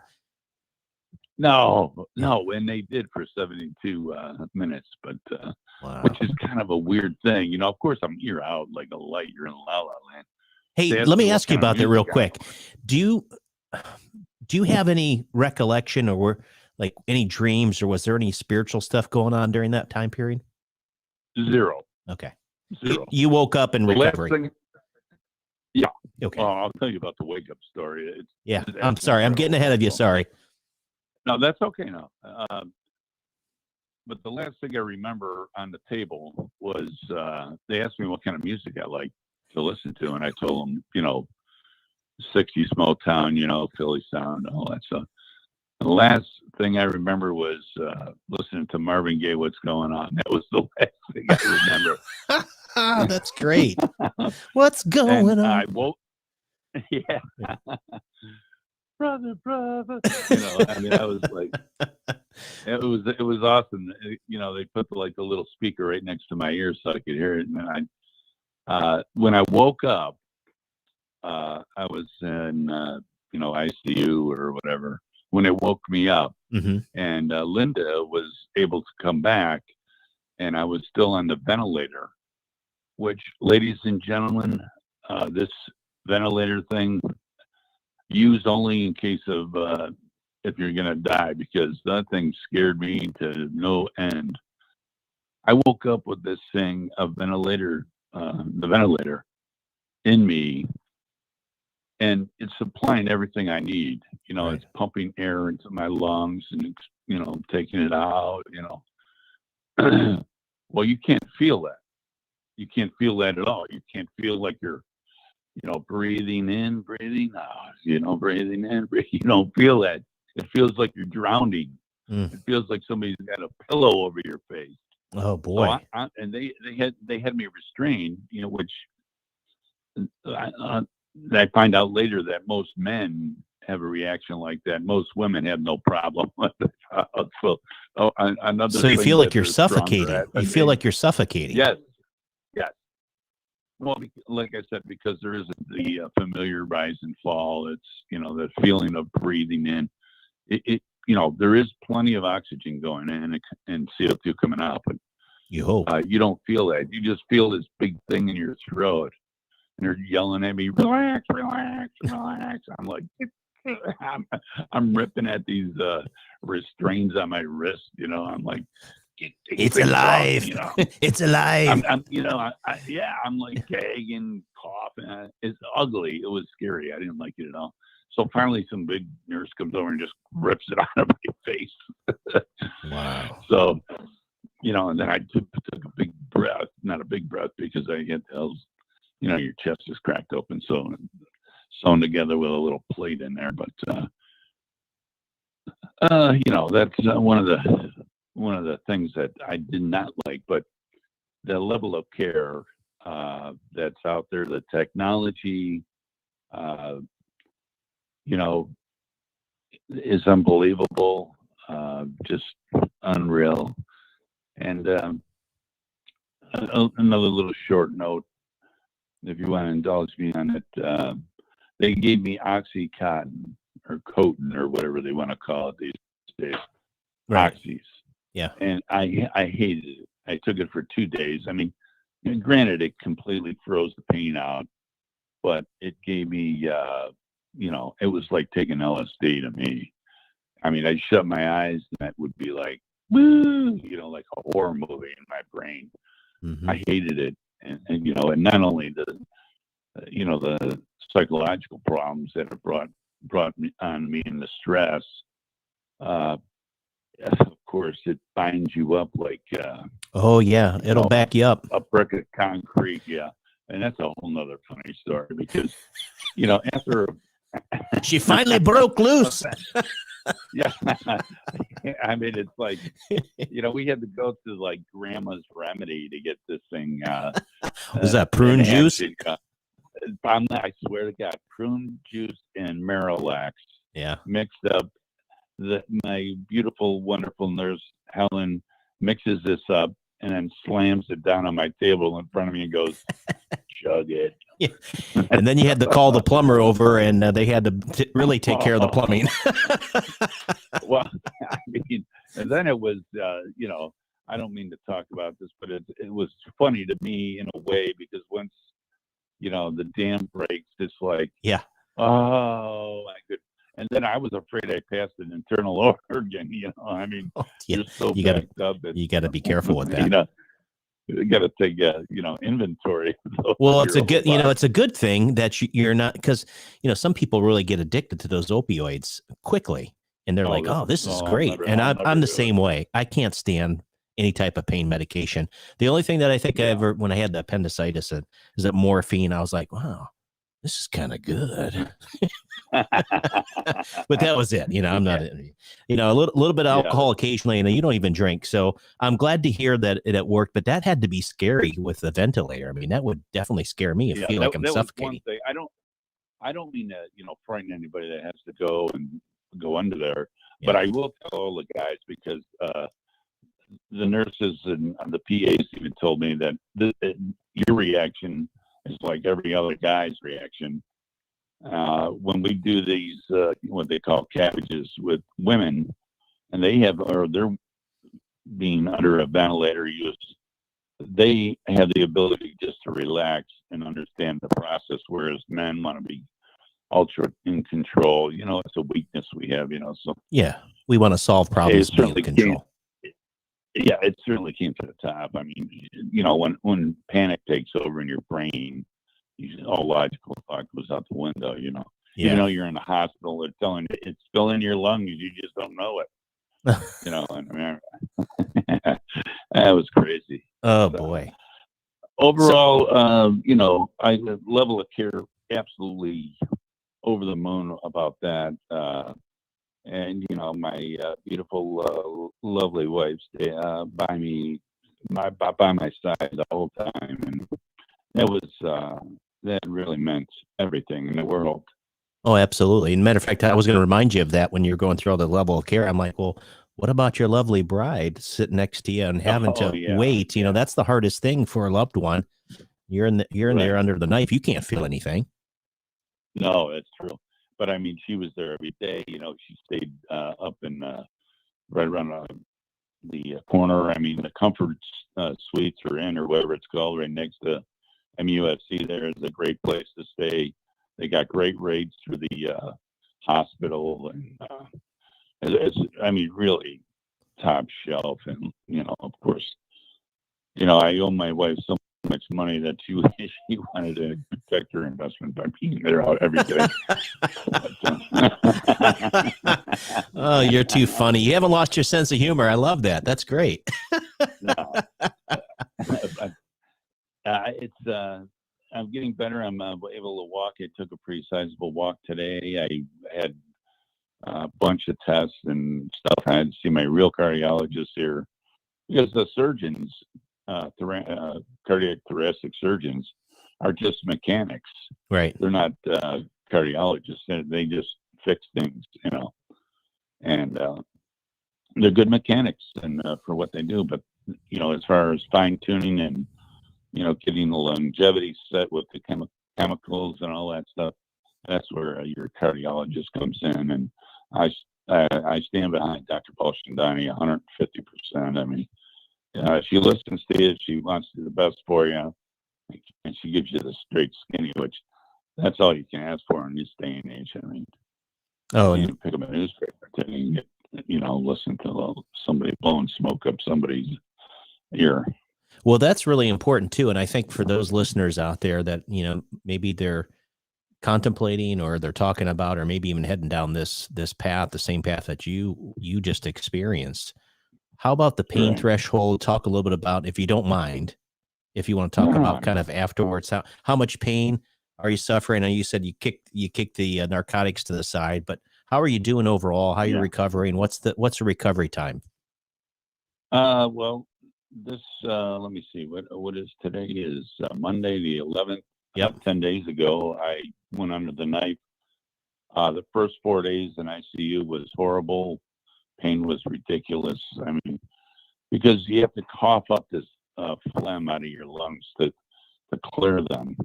No, and they did for 72 minutes, but wow. Which is kind of a weird thing. Of course, you're out like a light. You're in La La Land. Hey, let me ask you about that real quick. Do you have any recollection or like any dreams, or was there any spiritual stuff going on during that time period? Zero. Okay. Zero. You woke up in recovery. Yeah. Okay. Well, I'll tell you about the wake up story. I'm sorry. I'm getting ahead of you. Sorry. No, that's okay now. But the last thing I remember on the table was they asked me what kind of music I like to listen to, and I told them, 60s Motown, Philly sound, all that stuff. The last thing I remember was listening to Marvin Gaye, What's Going On. That was the last thing I remember. That's great. What's going on? I woke. Yeah. Brother. I was like, it was awesome. They put the little speaker right next to my ear so I could hear it. And when I woke up, I was in ICU or whatever when it woke me up, and Linda was able to come back, and I was still on the ventilator. Which, ladies and gentlemen, this ventilator thing used only in case of if you're gonna die, because that thing scared me to no end. I woke up with this thing, the ventilator in me, and it's supplying everything I need. It's pumping air into my lungs and taking it out. Well, you can't feel that. You can't feel that at all. You can't feel like you're breathing in, breathing out. Breathing in, you don't feel that. It feels like you're drowning. It feels like somebody's got a pillow over your face. Oh boy! So and they had me restrained, which I find out later that most men have a reaction like that. Most women have no problem with it. So you feel like you're suffocating. You feel like you're suffocating. Yes. Well, like I said, because there isn't the familiar rise and fall. It's the feeling of breathing in. There is plenty of oxygen going in and CO2 coming out, but you hope you don't feel that. You just feel this big thing in your throat, and they're yelling at me, "Relax, relax, relax." I'm like, I'm ripping at these restraints on my wrist. I'm like, it's alive. It's alive. I'm like gagging, coughing. It's ugly. It was scary. I didn't like it at all. So finally, some big nurse comes over and just rips it out of my face. Wow. So, and then I took a big breath, not a big breath, because I had your chest is cracked open, so sewn together with a little plate in there. But, that's one of the things that I did not like, but the level of care that's out there, the technology, is unbelievable, just unreal. And another little short note, if you want to indulge me on it, they gave me Oxycontin or Cotin or whatever they want to call it these days. Right. Oxys. Yeah. And I hated it. I took it for 2 days. I mean, granted, it completely froze the pain out, but it gave me, it was like taking LSD to me. I mean, I shut my eyes and that would be like, woo, like a horror movie in my brain. I hated it. And not only the psychological problems that it brought on me and the stress, of course, it binds you up like. Oh yeah, it'll back you up. A brick of concrete, yeah, and that's a whole nother funny story because, after she finally broke loose. Yeah, I mean, it's like, we had to go to like Grandma's Remedy to get this thing. Was that prune juice? I swear to God, prune juice and Marilax. Yeah, mixed up. My beautiful, wonderful nurse Helen mixes this up and then slams it down on my table in front of me and goes, "Chug it." Yeah. And then you had to call the plumber over, and they had to really take care of the plumbing. Well, I mean, and then it was, I don't mean to talk about this, but it was funny to me in a way because once, the dam breaks, it's like, yeah, oh my goodness. And then I was afraid I passed an internal organ. I mean, you're so backed up. You got to be careful with that. You got to take inventory. Well, it's a good, it's a good thing that you're not, because some people really get addicted to those opioids quickly, and they're like, "Oh, this is great." And I'm the same way. I can't stand any type of pain medication. The only thing that I think I ever, when I had the appendicitis, is that morphine. I was like, "Wow, this is kind of good." But that was it. I'm not, a little bit of alcohol occasionally, and you don't even drink. So I'm glad to hear that it worked, but that had to be scary with the ventilator. I mean, that would definitely scare me. I feel like I'm suffocating. I don't mean to, frighten anybody that has to go under there. But I will tell all the guys, because the nurses and the PAs even told me that your reaction is like every other guy's reaction. When we do these, what they call cabbages with women, and they're being under a ventilator use, they have the ability just to relax and understand the process, whereas men want to be ultra in control. It's a weakness we have, so. Yeah. We want to solve problems, It be in certainly control. it certainly came to the top. I mean, when panic takes over in your brain, all logical thought goes out the window, Yeah. Even though you're in the hospital, they're telling you it's still in your lungs, you just don't know it. And I mean, that was crazy. Oh, boy. Overall, the level of care, absolutely over the moon about that. And my beautiful, lovely wife stay by my side the whole time, and that really meant everything in the world. Oh, absolutely. And matter of fact, I was going to remind you of that when you're going through all the level of care. I'm like, well, what about your lovely bride sitting next to you and having to wait? That's the hardest thing for a loved one. You're in there under the knife. You can't feel anything. No, that's true. But I mean, she was there every day. She stayed up in right around the corner. I mean, the comfort suites are in, or whatever it's called, right next to MUFC. There is a great place to stay. They got great rates through the hospital, and I mean, really top shelf. And of course, I owe my wife so much money that she wanted to protect her investment by being there out every day. Oh, you're too funny. You haven't lost your sense of humor. I love that. That's great. I'm getting better. I'm able to walk. I took a pretty sizable walk today. I had a bunch of tests and stuff. I had to see my real cardiologist here, because the surgeons, cardiac thoracic surgeons, are just mechanics. Right. They're not cardiologists. They just fix things, and they're good mechanics and for what they do. But as far as fine tuning and getting the longevity set with the chemicals and all that stuff, that's where your cardiologist comes in. And I stand behind Dr. Paul Shandani 150%. I mean, she listens to you. She wants to do the best for you, and she gives you the straight skinny, which that's all you can ask for in this day and age. I mean, you can pick up a newspaper and get, listen to somebody blowing smoke up somebody's ear. Well, that's really important too. And I think for those listeners out there that, maybe they're contemplating or they're talking about, or maybe even heading down this path, the same path that you just experienced. How about the pain threshold? Talk a little bit about, if you don't mind, if you want to talk about kind of afterwards, how much pain are you suffering? I know you said you kicked the narcotics to the side, but how are you doing overall? How are you recovering? What's the recovery time? Well, this let me see, what is today is Monday the 11th. Yep. 10 days ago I went under the knife. The first 4 days in ICU was horrible. Pain was ridiculous. I mean, because you have to cough up this phlegm out of your lungs to clear them.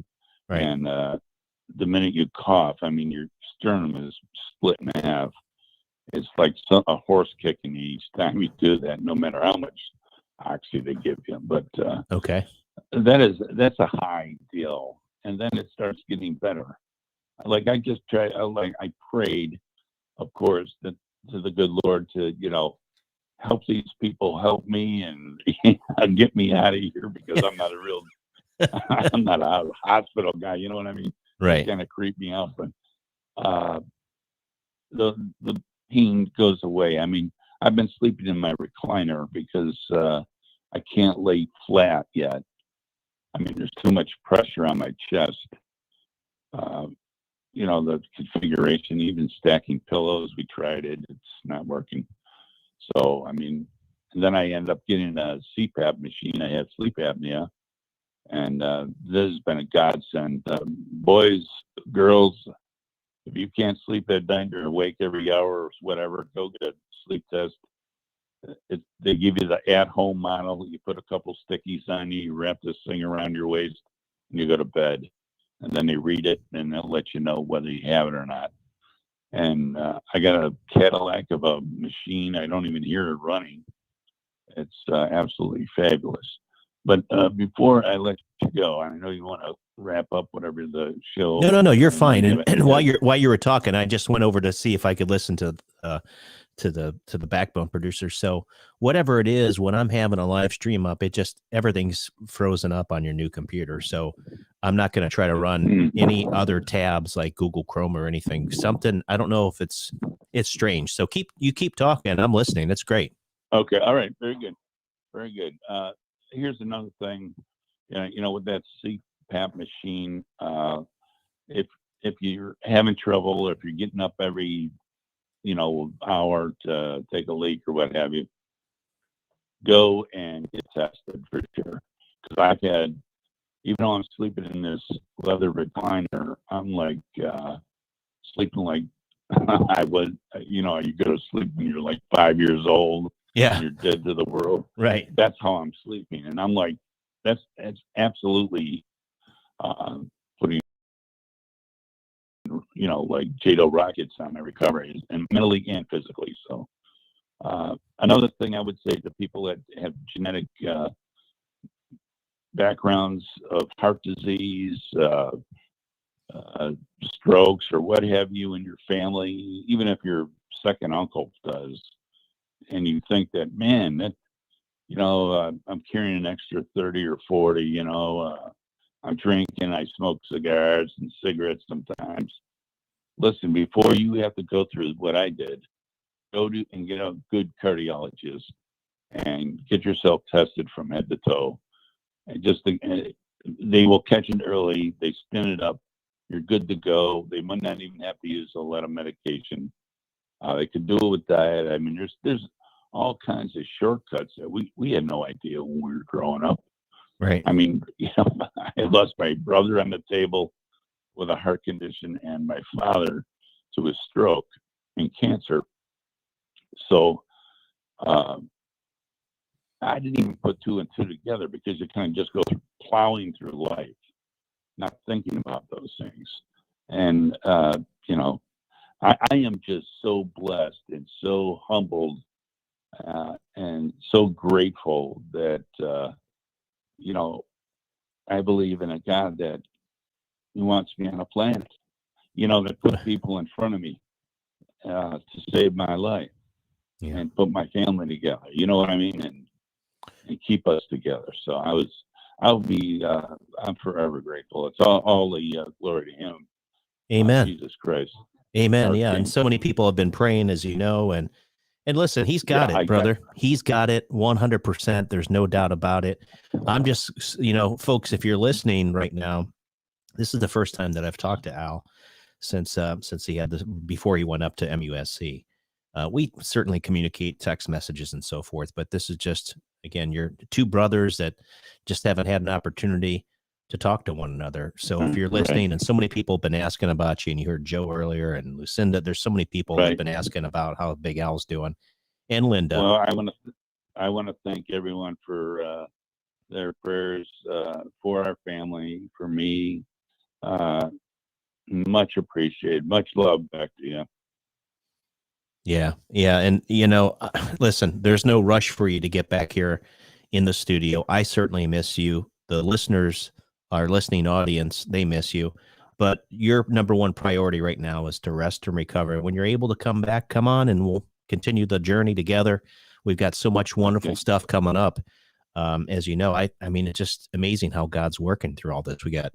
Right. And the minute you cough, I mean, your sternum is split in half. It's like a horse kicking you each time you do that, no matter how much oxy they give you. But okay, that's a high deal. And then it starts getting better. Like I just tried, I prayed, of course, to the good Lord to, help these people help me and get me out of here, because I'm not I'm not a hospital guy. You know what I mean? Right. Kind of creep me out, but the pain goes away. I mean, I've been sleeping in my recliner because I can't lay flat yet. I mean, there's too much pressure on my chest. The configuration, even stacking pillows, we tried it. It's not working. So, I mean, and then I ended up getting a CPAP machine. I had sleep apnea. And this has been a godsend. Boys, girls, If you can't sleep at night or awake every hour or whatever, go get a sleep test. They give you the at-home model. You put a couple stickies on you, you wrap this thing around your waist, and you go to bed. And then they read it, and they'll let you know whether you have it or not. And I got a Cadillac of a machine. I don't even hear it running. It's absolutely fabulous. But before I let you go, I know you want to wrap up whatever the show. No, you're fine. And while you were talking, I just went over to see if I could listen to the Backbone producer. So whatever it is, when I'm having a live stream up, everything's frozen up on your new computer. So I'm not going to try to run any other tabs like Google Chrome or anything. Something, I don't know if it's strange. So keep talking. I'm listening. That's great. Okay. All right. Very good. Very good. Here's another thing. With that CPAP machine, if you're having trouble, or if you're getting up every hour to take a leak or what have you, go and get tested for sure. Because I've had, even though I'm sleeping in this leather recliner, I'm like sleeping like I would. You go to sleep when you're like 5 years old. Yeah, and you're dead to the world. Right. That's how I'm sleeping, and I'm like, that's absolutely putting like JATO rockets on my recovery, and mentally and physically. So another thing I would say to people that have genetic backgrounds of heart disease, strokes, or what have you in your family, even if your second uncle does, and you think that, man, that I'm carrying an extra 30 or 40, I'm drinking, I smoke cigars and cigarettes sometimes. Listen, before you have to go through what I did, go to and get a good cardiologist and get yourself tested from head to toe. And they will catch it early. They spin it up. You're good to go. They might not even have to use a lot of medication. They could do it with diet. I mean, there's all kinds of shortcuts that we had no idea when we were growing up. Right. I mean, I lost my brother on the table with a heart condition, and my father to a stroke and cancer. So I didn't even put two and two together, because you kind of just go plowing through life, not thinking about those things. And I am just so blessed and so humbled and so grateful that I believe in a God that wants me on a planet, that put people in front of me to save my life and put my family together. You know what I mean? And keep us together. So I'm forever grateful. It's all the glory to Him. Amen. Jesus Christ. Amen. Our Yeah. King. And so many people have been praying, as you know, and listen, He's got it, brother. He's got it 100%. There's no doubt about it. I'm just, folks, if you're listening right now, this is the first time that I've talked to Al since he had this, before he went up to MUSC. We certainly communicate text messages and so forth, but this is just, again, you're two brothers that just haven't had an opportunity to talk to one another. So if you're listening, and so many people have been asking about you, and you heard Joe earlier and Lucinda, there's so many people that have been asking about how Big Al's doing, and Linda. Well, I want to thank everyone for their prayers for our family, for me. Much appreciated. Much love back to you. Yeah. And, listen, there's no rush for you to get back here in the studio. I certainly miss you. The listeners, our listening audience, they miss you. But your number one priority right now is to rest and recover. When you're able to come back, come on, and we'll continue the journey together. We've got so much wonderful stuff coming up. As you know, I mean, it's just amazing how God's working through all this. We got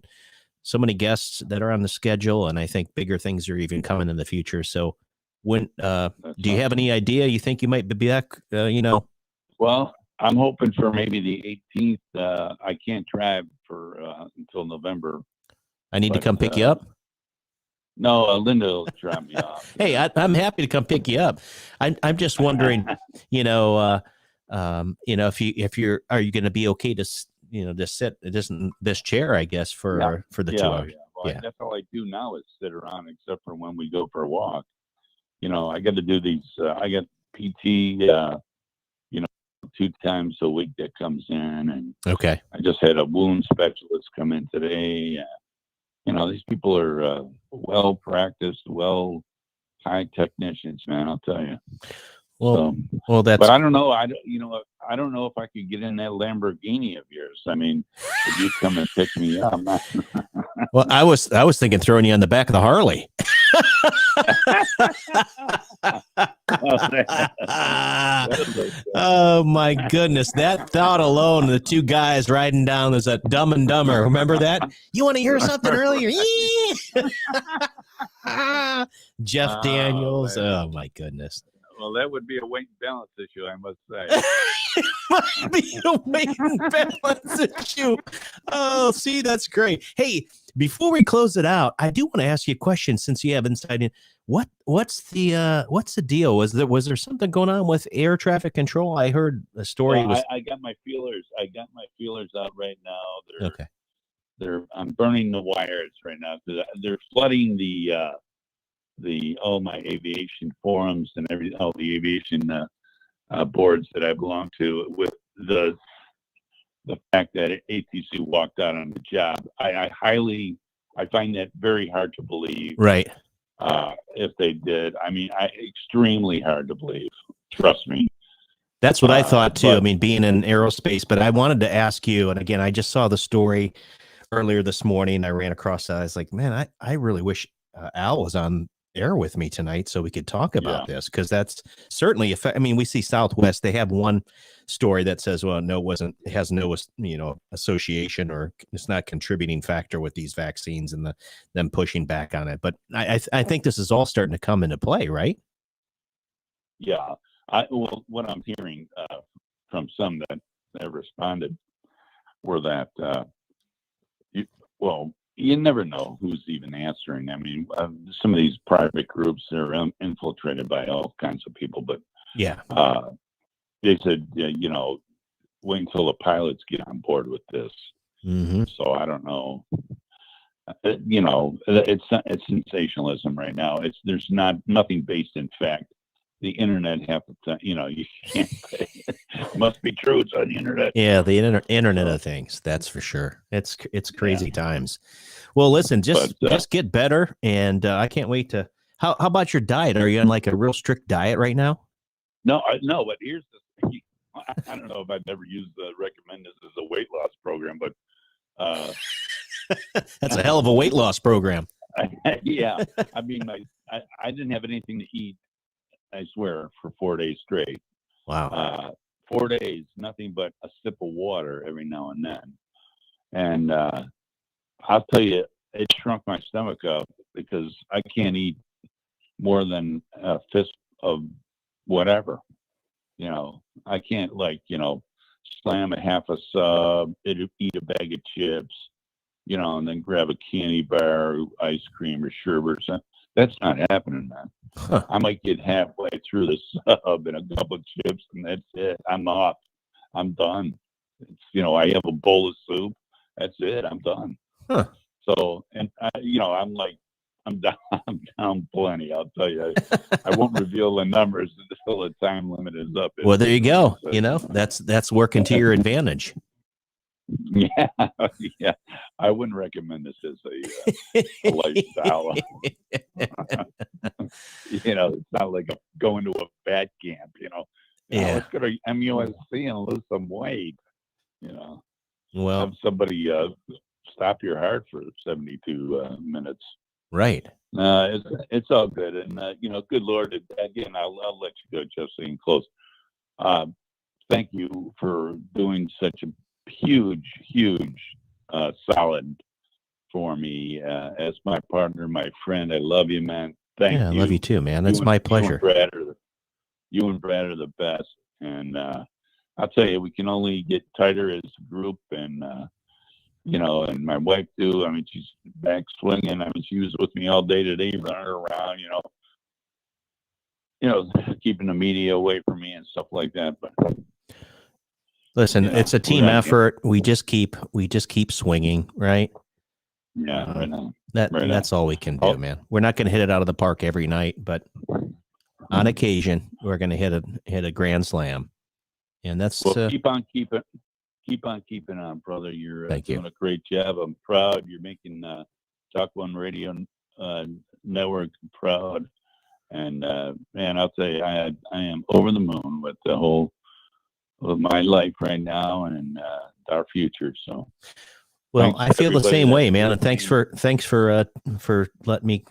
so many guests that are on the schedule, and I think bigger things are even coming in the future. So when do you have any idea you think you might be back? Well, I'm hoping for maybe the 18th. I can't drive for until November. I need to come pick you up. No, Linda will drop me off. Hey, I'm happy to come pick you up. I'm just wondering, if are you going to be okay to sit this chair, I guess, for the 2 hours? Yeah. Yeah. That's all I do now is sit around, except for when we go for a walk. I got to do these. I got PT, 2 times a week that comes in, and Okay. I just had a wound specialist come in today. These people are well practiced, high technicians, man. I'll tell you. Well, that's. But I don't know. I don't know if I could get in that Lamborghini of yours. I mean, if you come and pick me up. Well, I was thinking throwing you on the back of the Harley. Oh my goodness, that thought alone, the 2 guys riding down, there's a Dumb and Dumber. Remember that? You want to hear something earlier? Jeff Daniels. Oh my goodness. Well, that would be a weight and balance issue, I must say. Might be a weight and balance issue. Oh, see, that's great. Hey, before we close it out, I do want to ask you a question since you have insight in what's the deal? Was there something going on with air traffic control? I heard a story. Well, I got my feelers. I got my feelers out right now. Okay. I'm burning the wires right now because they're flooding all my aviation forums and all the aviation boards that I belong to with the fact that ATC walked out on the job. I find that very hard to believe. Right. If they did, extremely hard to believe. Trust me. That's what I thought too. I mean, being in aerospace, but I wanted to ask you, and again, I just saw the story earlier this morning. I ran across that. I was like, man, I really wish Al was on air with me tonight so we could talk about this, because that's certainly we see Southwest, they have one story that says, well, no, it has no association, or it's not contributing factor with these vaccines and them pushing back on it. But I think this is all starting to come into play, right? Yeah. What I'm hearing from some that have responded were that you never know who's even answering. I mean, some of these private groups are infiltrated by all kinds of people, but yeah, they said, wait until the pilots get on board with this. Mm-hmm. So I don't know. It's sensationalism right now. There's nothing based in fact. The internet you can't say it must be true. It's on the internet. Yeah, the internet of things. That's for sure. It's crazy times. Well, listen, just get better, and I can't wait to. How about your diet? Are you on like a real strict diet right now? No. But here's the thing. I don't know if I've ever recommend this as a weight loss program, but that's a hell of a weight loss program. Yeah, I didn't have anything to eat. I swear, for 4 days straight. Wow. 4 days, nothing but a sip of water every now and then. And I'll tell you, it shrunk my stomach up because I can't eat more than a fist of whatever. I can't slam a half a sub, eat a bag of chips, and then grab a candy bar, ice cream, or sherbet. That's not happening, man. Huh. I might get halfway through the sub and a couple of chips, and that's it. I'm off. I'm done. I have a bowl of soup. That's it. I'm done. Huh. So, and I'm down plenty. I'll tell you. I won't reveal the numbers until the time limit is up. Well, there you go. That's working to your advantage. Yeah. I wouldn't recommend this as a lifestyle. It's not like going to a fat camp. Let's go to MUSC and lose some weight. Well, have somebody stop your heart for 72 minutes. Right. It's all good, and good Lord. Again, I'll let you go, Jesse, and close. Thank you for doing such a huge solid for me as my partner, my friend. I love you, man. Thank you. I love you too, man. That's my pleasure. You and Brad are the best, and I'll tell you, we can only get tighter as a group, and and my wife too. She's back swinging. She was with me all day today, running around, keeping the media away from me and stuff like that. But listen, it's a team effort. We just keep swinging, right? Yeah, right now. That's all we can do, man. We're not going to hit it out of the park every night, but on occasion we're going to hit a grand slam, and that's keep on keeping on, brother. You're doing a great job. I'm proud. You're making TalkOne Radio Network proud, and man, I'll tell you, I am over the moon with the whole of my life right now and our future. So. Well, I feel the same way, man. And thanks for letting me,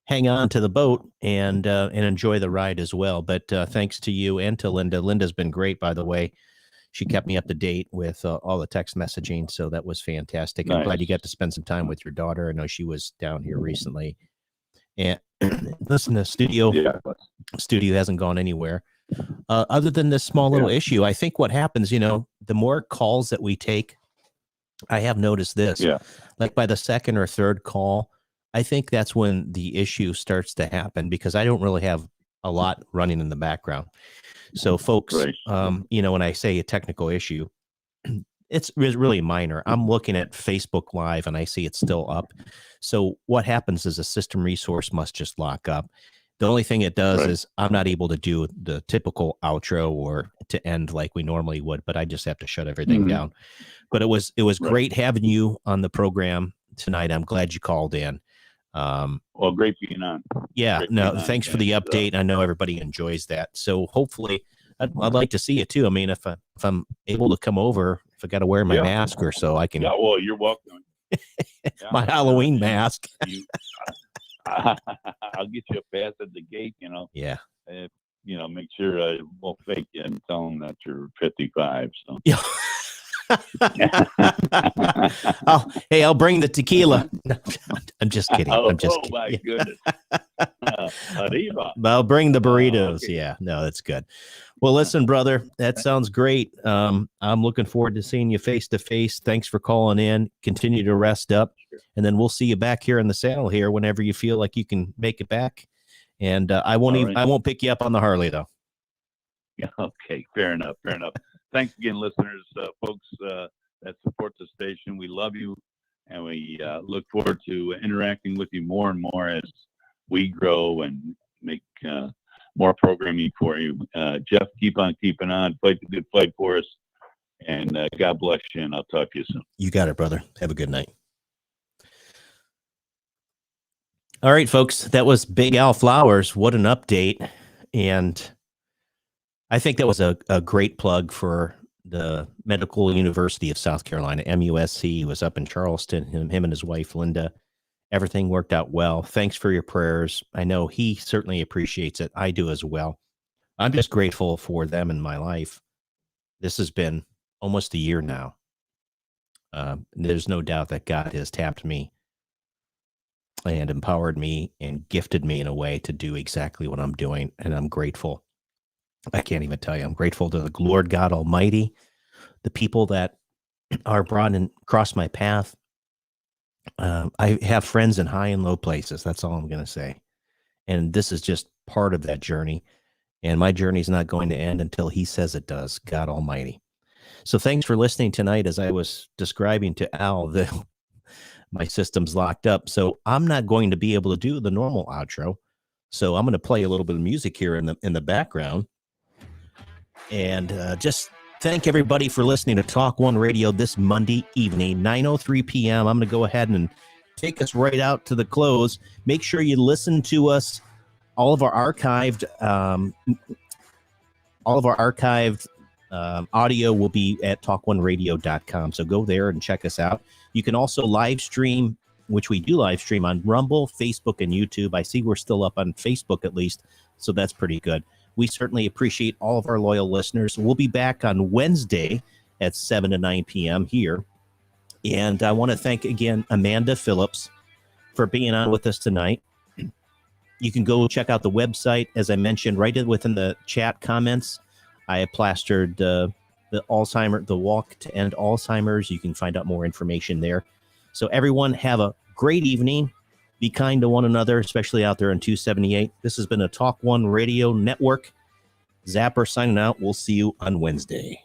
hang on to the boat and enjoy the ride as well. But thanks to you and to Linda. Linda's been great, by the way. She kept me up to date with all the text messaging, so that was fantastic. Nice. I'm glad you got to spend some time with your daughter. I know she was down here recently. And listen, the studio hasn't gone anywhere. Other than this small little issue, I think what happens, the more calls that we take, I have noticed this. Yeah. Like by the second or third call, I think that's when the issue starts to happen because I don't really have a lot running in the background. So folks, when I say a technical issue, it's really minor. I'm looking at Facebook Live and I see it's still up. So what happens is a system resource must just lock up. The only thing it does is I'm not able to do the typical outro or to end like we normally would, but I just have to shut everything down. But it was great having you on the program tonight. I'm glad you called in. Well, great being on. Yeah, thanks for the update. I know everybody enjoys that. So hopefully I'd like to see it too. I mean, if I'm able to come over, if I got to wear my mask or so, I can. Yeah, well, you're welcome. My Halloween mask. I'll get you a pass at the gate, Yeah. Make sure I won't fake you and tell them that you're 55. So. Yeah. I'll bring the tequila. No, I'm just kidding. I'm just kidding. My goodness. I'll bring the burritos. Okay. Yeah, no, that's good. Well, listen, brother, that sounds great. I'm looking forward to seeing you face to face. Thanks for calling in. Continue to rest up, and then we'll see you back here in the saddle here whenever you feel like you can make it back. And I won't pick you up on the Harley though. Yeah. Okay. Fair enough. Thanks again, listeners, folks that support the station. We love you, and we look forward to interacting with you more and more as we grow and make more programming for you. Jeff, keep on keeping on. Fight the good fight for us, and God bless you, and I'll talk to you soon. You got it, brother. Have a good night. All right, folks, that was Big Al Flowers. What an update. And I think that was a great plug for the Medical University of South Carolina, MUSC. He was up in Charleston, him and his wife, Linda. Everything worked out well. Thanks for your prayers. I know he certainly appreciates it. I do as well. I'm just grateful for them in my life. This has been almost a year now. There's no doubt that God has tapped me and empowered me and gifted me in a way to do exactly what I'm doing, and I'm grateful. I can't even tell you. I'm grateful to the Lord God Almighty, the people that are brought and cross my path. I have friends in high and low places. That's all I'm going to say. And this is just part of that journey. And my journey is not going to end until he says it does, God Almighty. So thanks for listening tonight. As I was describing to Al, my system's locked up. So I'm not going to be able to do the normal outro. So I'm going to play a little bit of music here in the background. And just thank everybody for listening to TalkOne Radio this Monday evening, 9:03 p.m. I'm going to go ahead and take us right out to the close. Make sure you listen to us. All of our archived audio will be at talkoneradio.com. So go there and check us out. You can also live stream, which we do live stream on Rumble, Facebook, and YouTube. I see we're still up on Facebook at least, so that's pretty good. We certainly appreciate all of our loyal listeners. We'll be back on Wednesday at 7 to 9 p.m. here. And I want to thank again Amanda Phillips for being on with us tonight. You can go check out the website, as I mentioned, right within the chat comments. I have plastered the Walk to End Alzheimer's. You can find out more information there. So everyone have a great evening. Be kind to one another, especially out there in 278. This has been a TalkOne Radio Network. Zapper signing out. We'll see you on Wednesday.